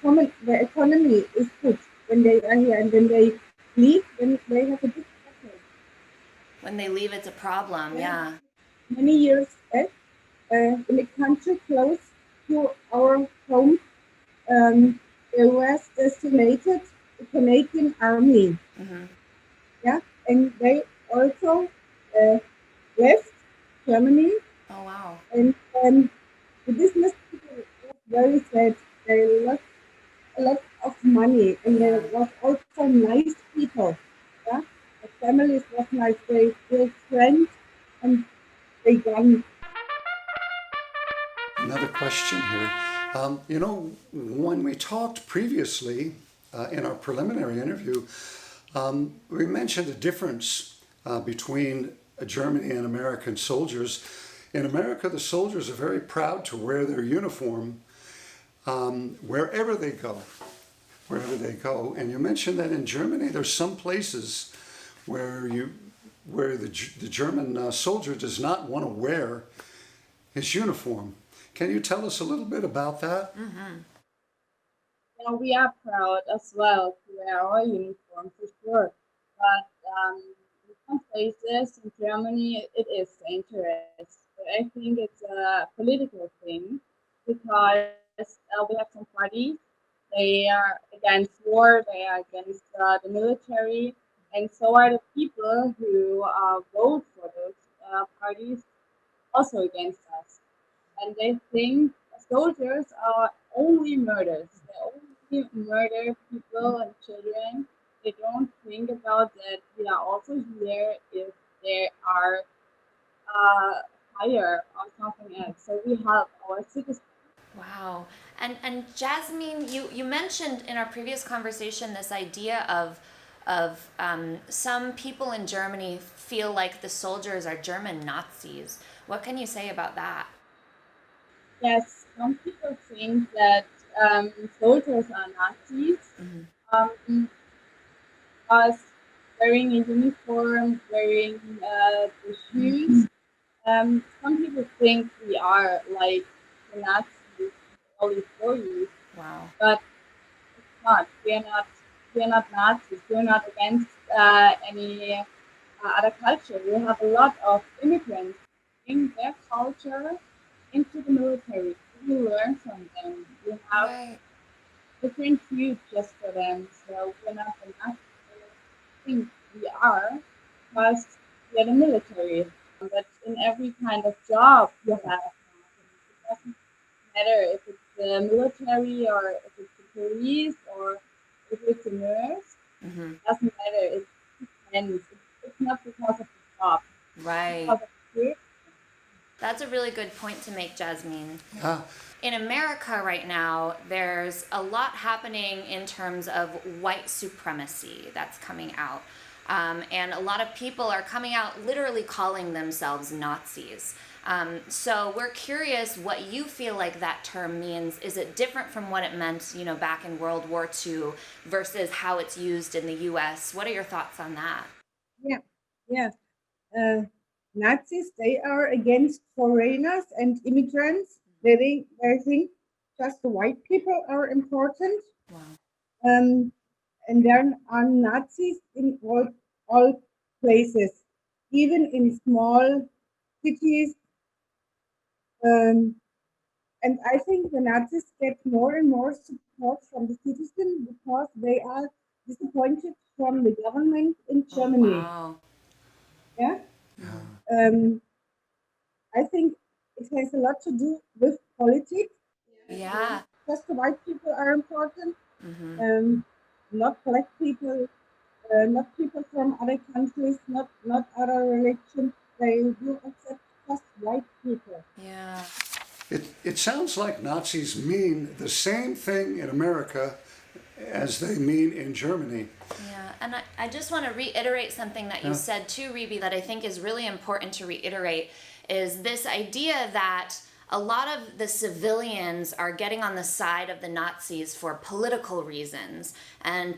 economy is good when they are here, and when they leave, then they have a big problem. When they leave, it's a problem. Yeah. Many years back, in the country close to our home, there was estimated the Canadian Army. Yeah, and they also left Germany, Oh, wow. and the business people was very sad. They lost a lot of money, and there was also nice people. Yeah, the families was nice. They built friends, and they gone. Another question here. When we talked previously in our preliminary interview, we mentioned a difference between Germany and American soldiers. In America, the soldiers are very proud to wear their uniform wherever they go. And you mentioned that in Germany, there's some places where the German soldier does not want to wear his uniform. Can you tell us a little bit about that? We are proud as well to wear our uniform for sure, but in some places in Germany it is dangerous. But I think it's a political thing because we have some parties. They are against war. They are against the military, and so are the people who vote for those parties also against us. And they think soldiers are only murders. They only murder people and children. They don't think about that we are also here if there are fire or something else. So we help our citizens. Wow. And Jasmine, you mentioned in our previous conversation this idea of some people in Germany feel like the soldiers are German Nazis. What can you say about that? Yes, some people think that soldiers are Nazis. Us wearing a uniform, wearing the shoes. Some people think we are like the Nazis, all these stories, Wow. but it's not. We are not. We are not Nazis. We are not against any other culture. We have a lot of immigrants in their culture into the military. We learn from them. We have Right. different futures for them. So we're not the Nazis. I think we are, because we are the military. But in every kind of job you have, it doesn't matter if it's the military or if it's the police or if it's a nurse. It doesn't matter. It depends. It's not because of the job. Right. Because of the That's a really good point to make, Jasmine. Yeah. In America right now, there's a lot happening in terms of white supremacy that's coming out. And a lot of people are coming out literally calling themselves Nazis. So we're curious what you feel like that term means. Is it different from what it meant, back in World War II versus how it's used in the US? What are your thoughts on that? Yeah, yeah. Nazis, they are against foreigners and immigrants. They think just the white people are important. Wow. And there are Nazis in all places, even in small cities. Um, and I think the Nazis get more and more support from the citizens because they are disappointed from the government in Oh, Germany. wow. Yeah. Um, I think it has a lot to do with politics. Yeah. Just the white people are important. Mm-hmm. Um, not black people, not people from other countries, not other religion. They do accept just white people. Yeah. It sounds like Nazis mean the same thing in America as they mean in Germany. Yeah, and I just want to reiterate something that you said too, Rebe, that I think is really important to reiterate, is this idea that a lot of the civilians are getting on the side of the Nazis for political reasons, and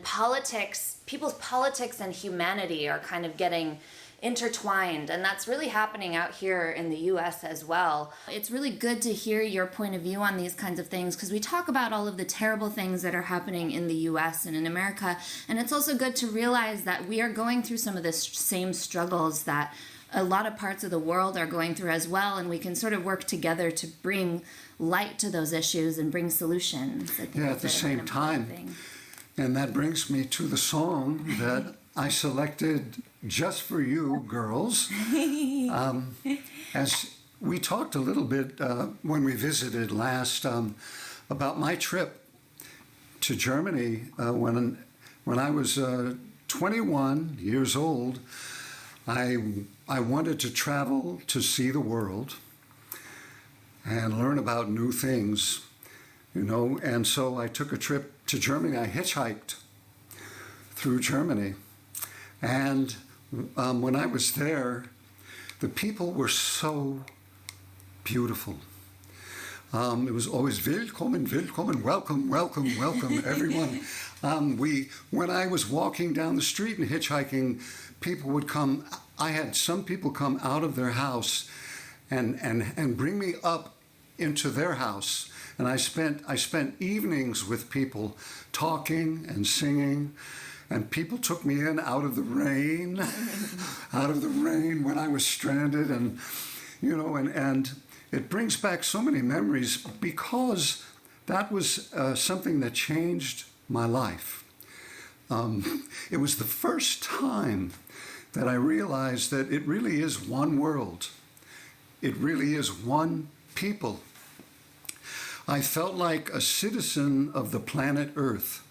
people's politics and humanity are kind of getting intertwined, and that's really happening out here in the US as well. It's really good to hear your point of view on these kinds of things, because we talk about all of the terrible things that are happening in the US and in America, and it's also good to realize that we are going through some of the same struggles that a lot of parts of the world are going through as well, and we can sort of work together to bring light to those issues and bring solutions. I think At the same time. thing. And that brings me to the song that I selected just for you girls. As we talked a little bit when we visited last about my trip to Germany when I was 21 years old. I wanted to travel to see the world and learn about new things, and so I took a trip to Germany. I hitchhiked through Germany, and when I was there, the people were so beautiful. It was always willkommen, willkommen, welcome, welcome, welcome, everyone. When I was walking down the street and hitchhiking, people would come. I had some people come out of their house and bring me up into their house. And I spent evenings with people talking and singing, and people took me in out of the rain when I was stranded, and and it brings back so many memories because that was something that changed my life. It was the first time that I realized that it really is one world. It really is one people. I felt like a citizen of the planet Earth,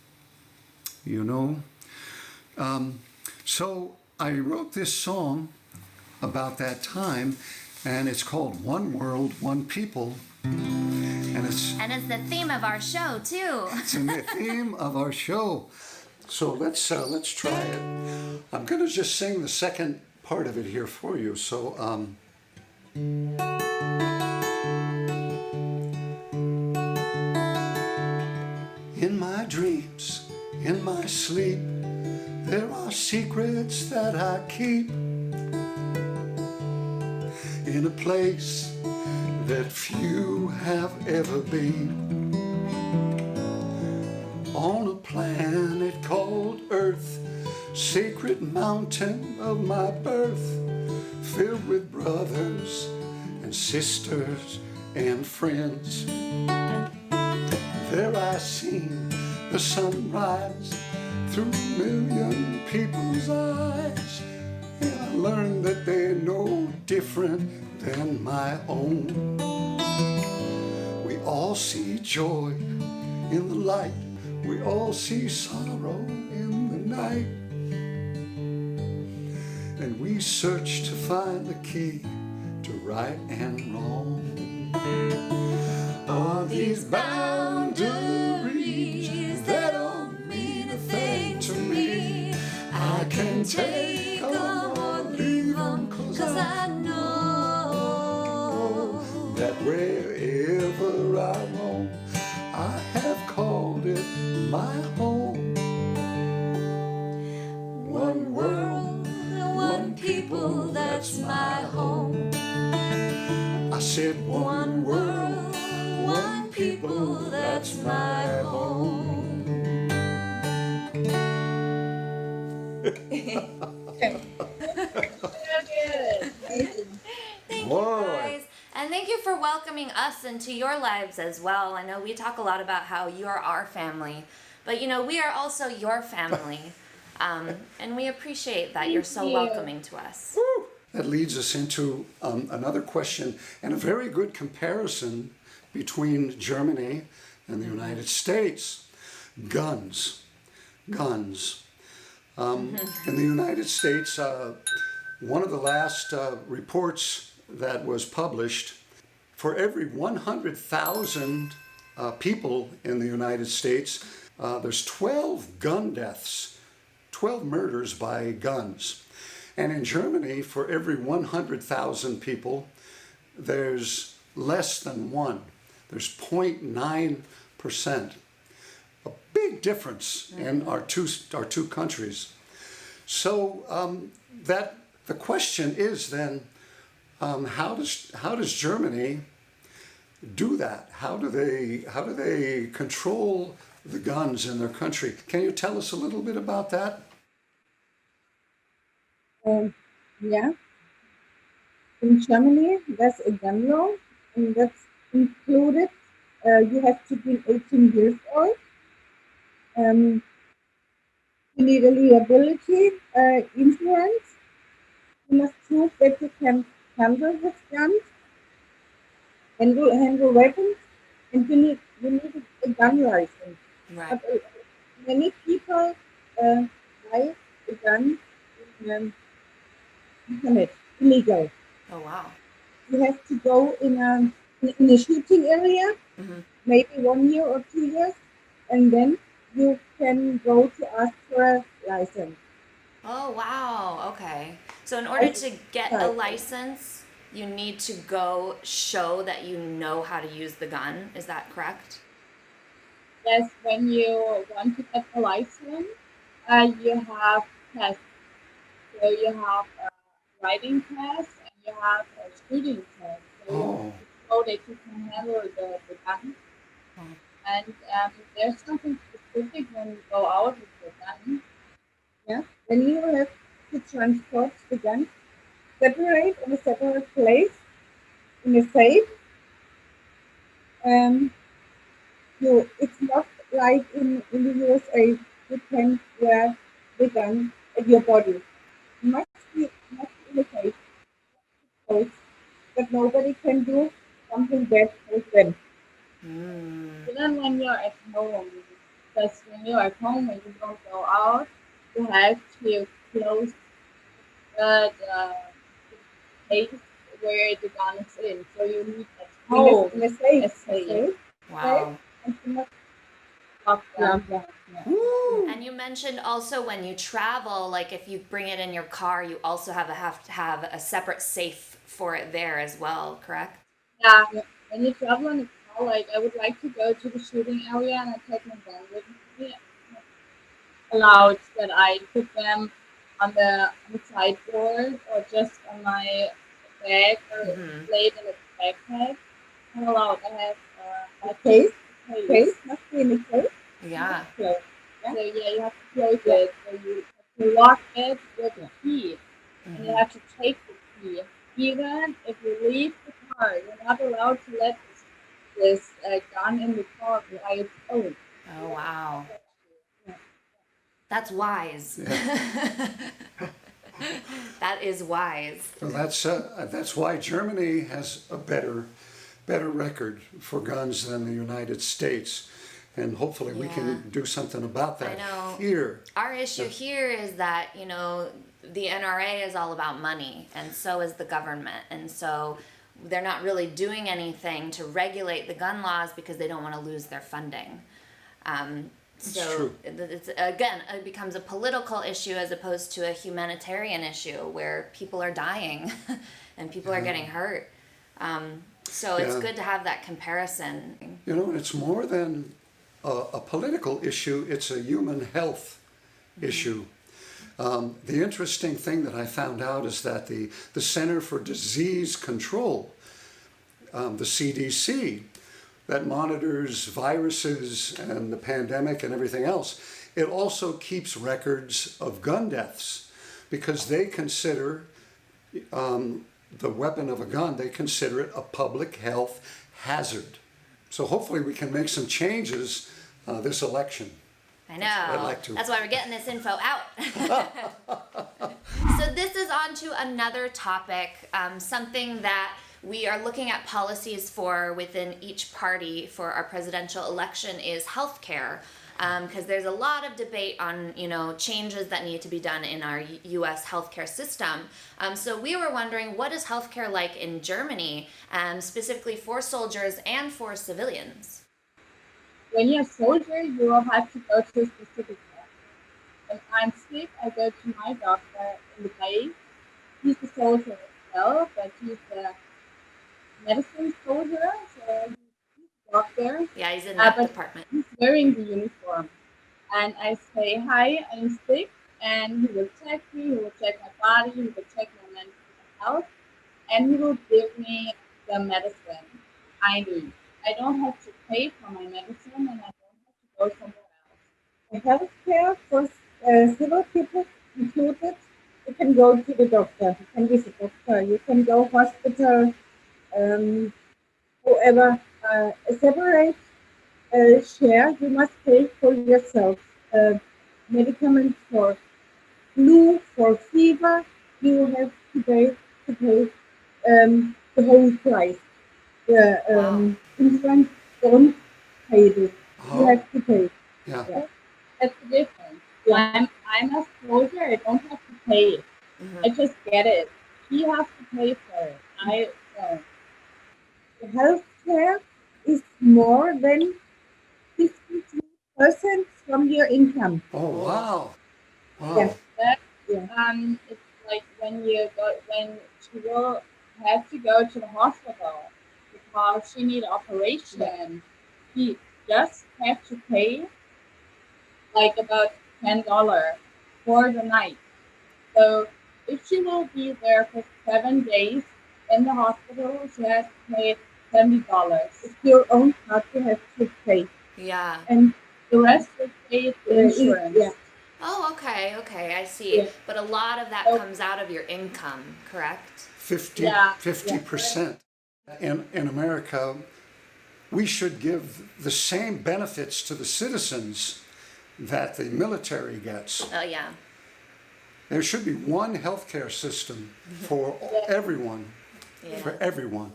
So I wrote this song about that time, and it's called One World, One People. And it's the theme of our show, too. It's the theme of our show. So let's try it. I'm going to just sing the second part of it here for you. So in my dreams, in my sleep, there are secrets that I keep in a place that few have ever been. On a planet called Earth, sacred mountain of my birth, filled with brothers and sisters and friends. There I seen the sunrise through a million people's eyes, and I learned that they're no different than my own. We all see joy in the light, we all see sorrow in the night, and we search to find the key to right and wrong. All these boundaries that don't mean a thing to me, I can take them or leave them, 'cause I know that wherever I roam, I have called it my home. One world, one people, that's my home. I said one world, one people, that's my home. Thank you, guys. And thank you for welcoming us into your lives as well. I know we talk a lot about how you're our family, but we are also your family. And we appreciate that you're so welcoming to us. Woo! That leads us into another question and a very good comparison between Germany and the United States. Guns. guns. In the United States, one of the last reports that was published, for every 100,000 people in the United States, there's 12 gun deaths, 12 murders by guns. And in Germany, for every 100,000 people, there's less than one. There's 0.9%. A big difference in our two countries. So that the question is then, how does Germany do that? How do they control the guns in their country? Can you tell us a little bit about that? Yeah. In Germany, there's a gun law, and that's included. You have to be 18 years old. You need a liability insurance. You must prove that you can handle this guns, handle weapons, and you need a gun license. Right. But many people buy a gun in internet, illegal. Oh, wow. You have to go in a shooting area, maybe 1 year or 2 years, and then you can go to ask for a license. Oh, wow. Okay. So in order to get a license, you need to go show that you know how to use the gun. Is that correct? Yes, when you want to get a license, you have tests. So you have a writing test and you have a shooting test. So you know that you can handle the gun. And there's something specific when you go out with the gun. Yeah, then you have to transport the gun, separate in a separate place, in a safe. It's not like in the USA, you can wear the gun at your body. You must be in a safe place that nobody can do something bad with them. Even when you're at home, because when you're at home and you don't go out, you have to close the place where the gun is in. So you need at home a safe. Wow. Yeah. And you mentioned also when you travel, like if you bring it in your car, you also have to have a separate safe for it there as well, correct? Yeah. When you travel in a car, like I would like to go to the shooting area and I take my gun with me. Allowed that I put them on the sideboard or just on my bag or laid in a backpack. I'm allowed. I have a case. Case must be in the case. Yeah. So you have to close it. So you have to lock it with a key, and you have to take the key. Even if you leave the car, you're not allowed to let this gun in the car by its own. Oh, wow. That's wise. Yeah. That is wise. Well, that's why Germany has a better record for guns than the United States, and hopefully we can do something about that. I know. Here. Our issue here is that the NRA is all about money, and so is the government, and so they're not really doing anything to regulate the gun laws because they don't want to lose their funding. So it becomes a political issue as opposed to a humanitarian issue where people are dying and people are getting hurt. So it's good to have that comparison. It's more than a political issue, it's a human health issue. The interesting thing that I found out is that the Center for Disease Control, the CDC, that monitors viruses and the pandemic and everything else, it also keeps records of gun deaths because they consider the weapon of a gun, they consider it a public health hazard. So hopefully we can make some changes this election. I know. I'd like to. That's why we're getting this info out. So this is on to another topic, something that we are looking at policies for within each party for our presidential election is healthcare. because there's a lot of debate on, changes that need to be done in our U.S. healthcare system. So we were wondering, what is healthcare like in Germany, specifically for soldiers and for civilians? When you're a soldier, you will have to go to a specific doctor. When I'm sick, I go to my doctor in the base. He's a soldier as well, but he's a medicine soldier, so he's a doctor. Yeah, he's in that but department. He's wearing the uniform. And I say, hi, I'm sick, and he will check me, he will check my body, he will check my mental health, and he will give me the medicine I need. I don't have to pay for my medicine, and I don't have to go somewhere else. The healthcare for civil people included, you can go to the doctor, you can visit doctor, you can go hospital, however, a separate share you must pay for yourself. Medicaments for flu, for fever, you have to pay the whole price. The insurance don't pay this. You have to pay. Yeah. That's the difference. I'm a soldier, I don't have to pay it. I just get it. He has to pay for it. The healthcare is more than 52% from your income. Oh, wow. Yeah. It's like when she will have to go to the hospital because she need operation. He just have to pay like about $10 for the night. So if she will be there for 7 days in the hospital, she has to pay $70. It's your own part you have to pay. Yeah. And the rest is paid the insurance. Yeah. Oh, okay, I see. Yeah. But a lot of that comes out of your income, correct? 50%. In America, we should give the same benefits to the citizens that the military gets. Oh, yeah. There should be one healthcare system for everyone. Yeah. For everyone.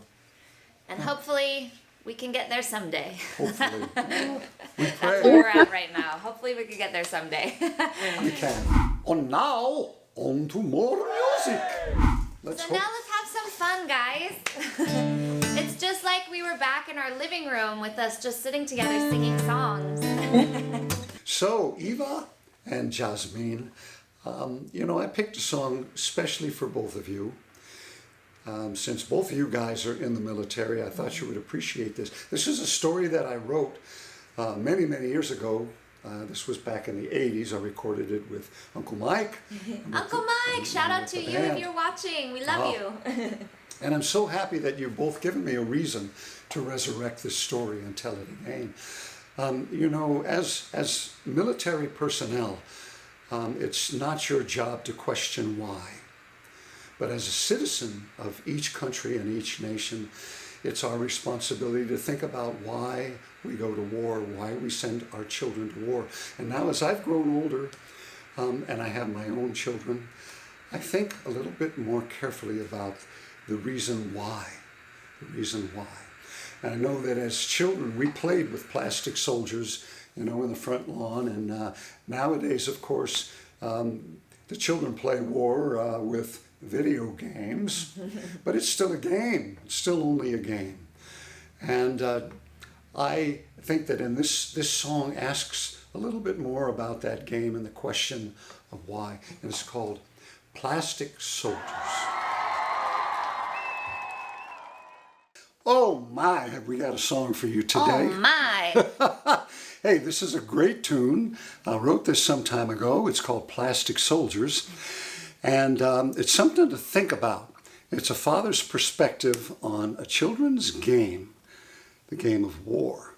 And hopefully we can get there someday. Hopefully. We That's pray. where we're at right now. Hopefully we can get there someday. We can. And now, on to more music. Let's So now let's have some fun, guys. It's just like we were back in our living room with us just sitting together singing songs. So, Eva and Jasmine, I picked a song especially for both of you. Since both of you guys are in the military, I thought you would appreciate this. This is a story that I wrote many, many years ago. This was back in the 80s. I recorded it with Uncle Mike. Uncle Mike, shout out to you if you're watching. We love you. And I'm so happy that you've both given me a reason to resurrect this story and tell it again. As military personnel, it's not your job to question why. But as a citizen of each country and each nation, it's our responsibility to think about why we go to war, why we send our children to war. And now as I've grown older, and I have my own children, I think a little bit more carefully about the reason why. And I know that as children, we played with plastic soldiers, in the front lawn. And nowadays, of course, the children play war with video games, but it's still a game. It's still only a game. And I think that in this song asks a little bit more about that game and the question of why. And it's called Plastic Soldiers. Oh my, have we got a song for you today? Oh my. Hey, this is a great tune. I wrote this some time ago. It's called Plastic Soldiers. And it's something to think about. It's a father's perspective on a children's game, the game of war.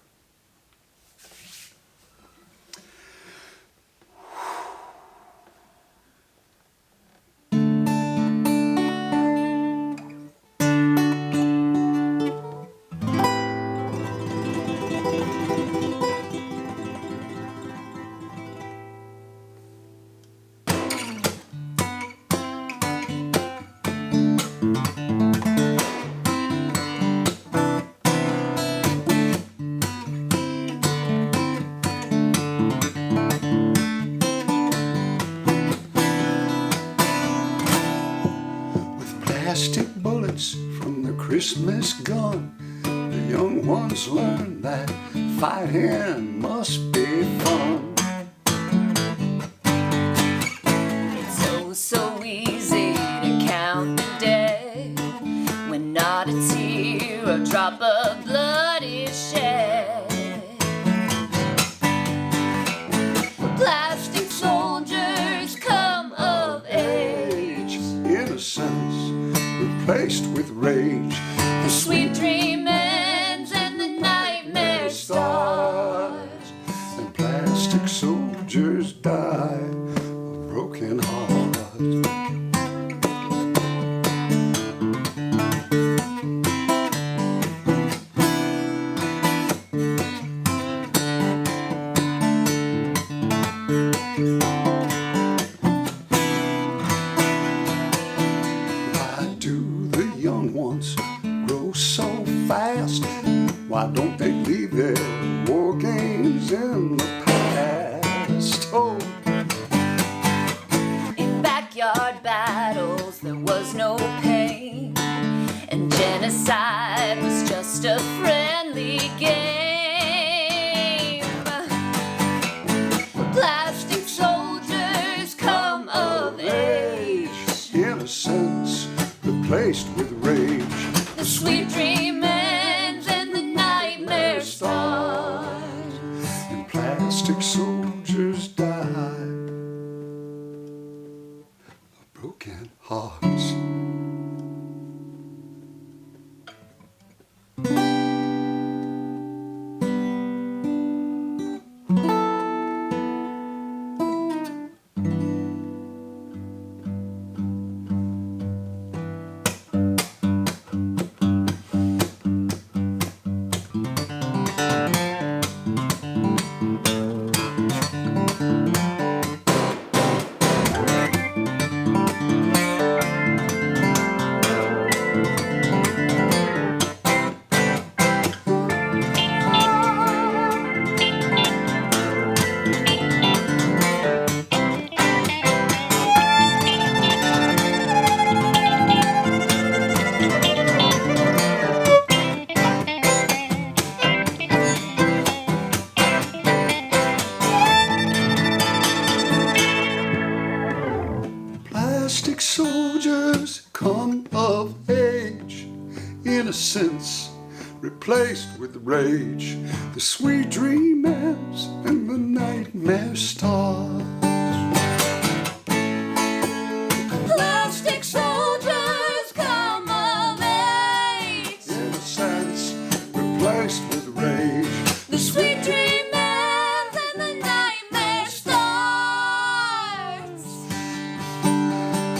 plastic bullets from the Christmas gun. The young ones learn that fighting must be fun. It's so easy to count the dead when not a tear or drop of blood is shed. Plastic soldiers come of age, Innocence replaced with rage. the sweet dream ends and the nightmare starts. And plastic soldiers die of broken hearts. Why do the young ones grow so fast? Why don't they leave their war games in the past? Oh, In backyard battles there was no pain, and genocide was just a friendly game. Plastic soldiers come of age, innocence replaced with rage. the sweet dream ends and the nightmare starts. And plastic soldiers die of broken hearts. Plastic soldiers come of age, innocence replaced with rage. The sweet dream ends and the nightmare starts. Plastic soldiers come of age, Innocence replaced with rage. the sweet dream ends and the nightmare starts.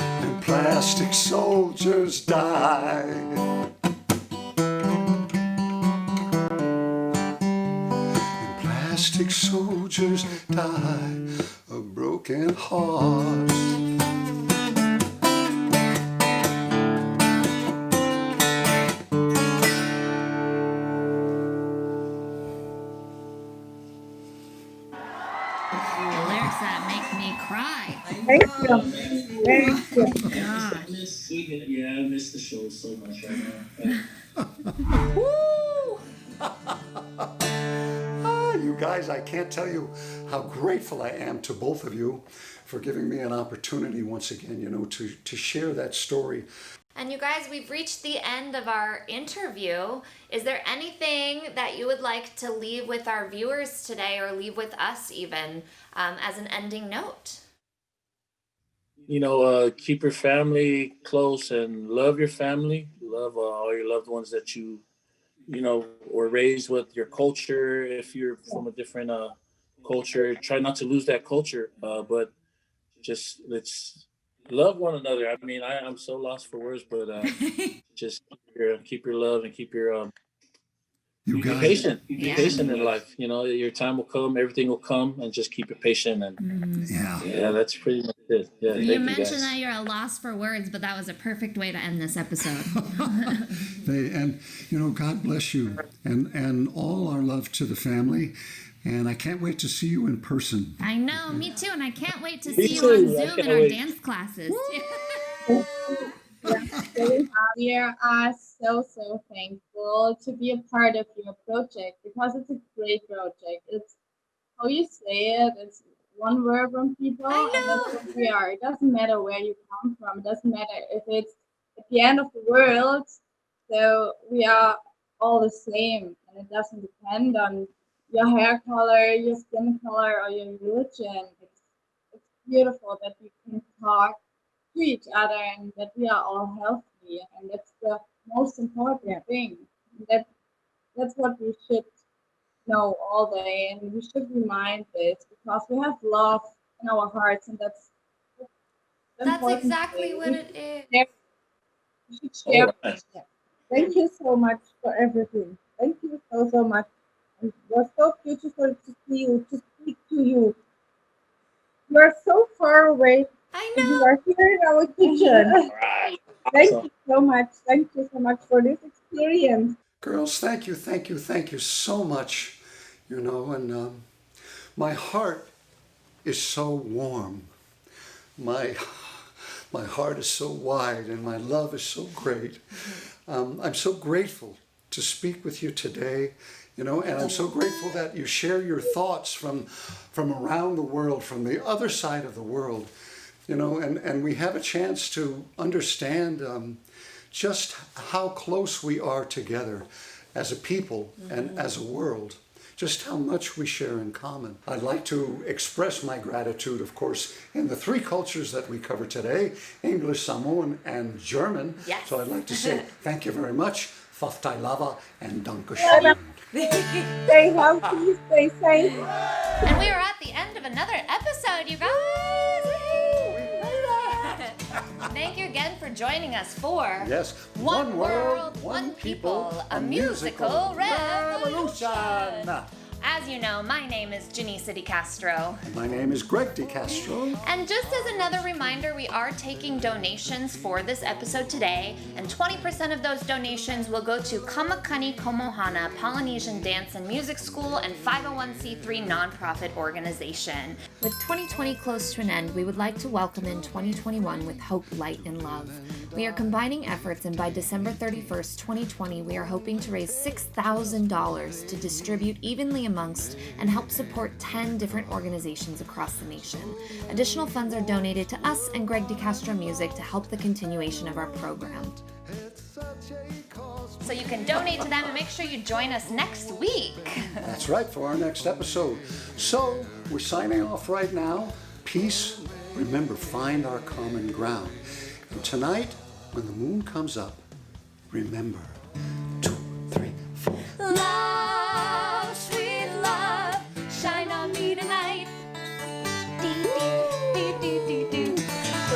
And plastic soldiers die. And plastic soldiers die of broken hearts. The lyrics that make me cry. Thank you. Thank you. Yeah, I miss the show so much right now. You guys, I can't tell you how grateful I am to both of you for giving me an opportunity once again, to share that story. And you guys, we've reached the end of our interview. Is there anything that you would like to leave with our viewers today, or leave with us even, as an ending note? Keep your family close and love your family. Love all your loved ones that you were raised with, your culture. If you're from a different culture, try not to lose that culture, but just let's love one another. I mean, I'm so lost for words, but just keep your love and keep your You be guys, patient. Be patient in life. Your time will come. Everything will come, and just keep it patient. And yeah, that's pretty much it. Yeah, You mentioned that you're a loss for words, but that was a perfect way to end this episode. God bless you, and all our love to the family. And I can't wait to see you in person. I know, me too, and I can't wait to Me see you too. on I Zoom can't in our wait. dance classes. We are so thankful to be a part of your project because it's a great project. It's how you say it, it's one word from people, I and that's know. what we are. It doesn't matter where you come from, it doesn't matter if it's at the end of the world. So we are all the same, and it doesn't depend on your hair color, your skin color, or your religion. It's beautiful that we can talk to each other and that we are all healthy, and that's the most important thing. That that's what we should know all day, and we should remind this because we have love in our hearts, and that's the That's important exactly thing. what it is. We should All share. right. Thank you so much for everything. Thank you so much. It was so beautiful to see you, to speak to you. You are so far away, I and you know. are here in our kitchen. All right. Thank Awesome. you so much. Thank you so much for this experience. Girls, thank you so much. And my heart is so warm. My my heart is so wide, and my love is so great. I'm so grateful to speak with you today. And I'm so grateful that you share your thoughts from around the world, from the other side of the world. And we have a chance to understand just how close we are together as a people and as a world, just how much we share in common. I'd like to express my gratitude, of course, in the three cultures that we cover today, English, Samoan, and German. Yes. So I'd like to say thank you very much, Faftai Lava, and Dankeschön. Stay healthy, stay safe. And we are at the end of another episode, you guys. Thank you again for joining us for Yes, One World, One People, a musical revolution. As you know, my name is Jenisa Castro. My name is Gregg Castro. And just as another reminder, we are taking donations for this episode today, and 20% of those donations will go to Kamakani, Komohana, Polynesian Dance and Music School, and 501c3 nonprofit organization. With 2020 close to an end, we would like to welcome in 2021 with hope, light, and love. We are combining efforts, and by December 31st, 2020, we are hoping to raise $6,000 to distribute evenly amongst and help support 10 different organizations across the nation. Additional funds are donated to us and Gregg Castro Music to help the continuation of our program. So you can donate to them and make sure you join us next week. That's right, for our next episode. So, we're signing off right now. Peace. Remember, find our common ground. And tonight, when the moon comes up, remember, 2, 3, 4. Love, sweet love, shine on me tonight.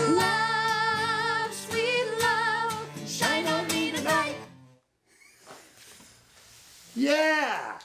Love, sweet love, shine on me tonight. Yeah!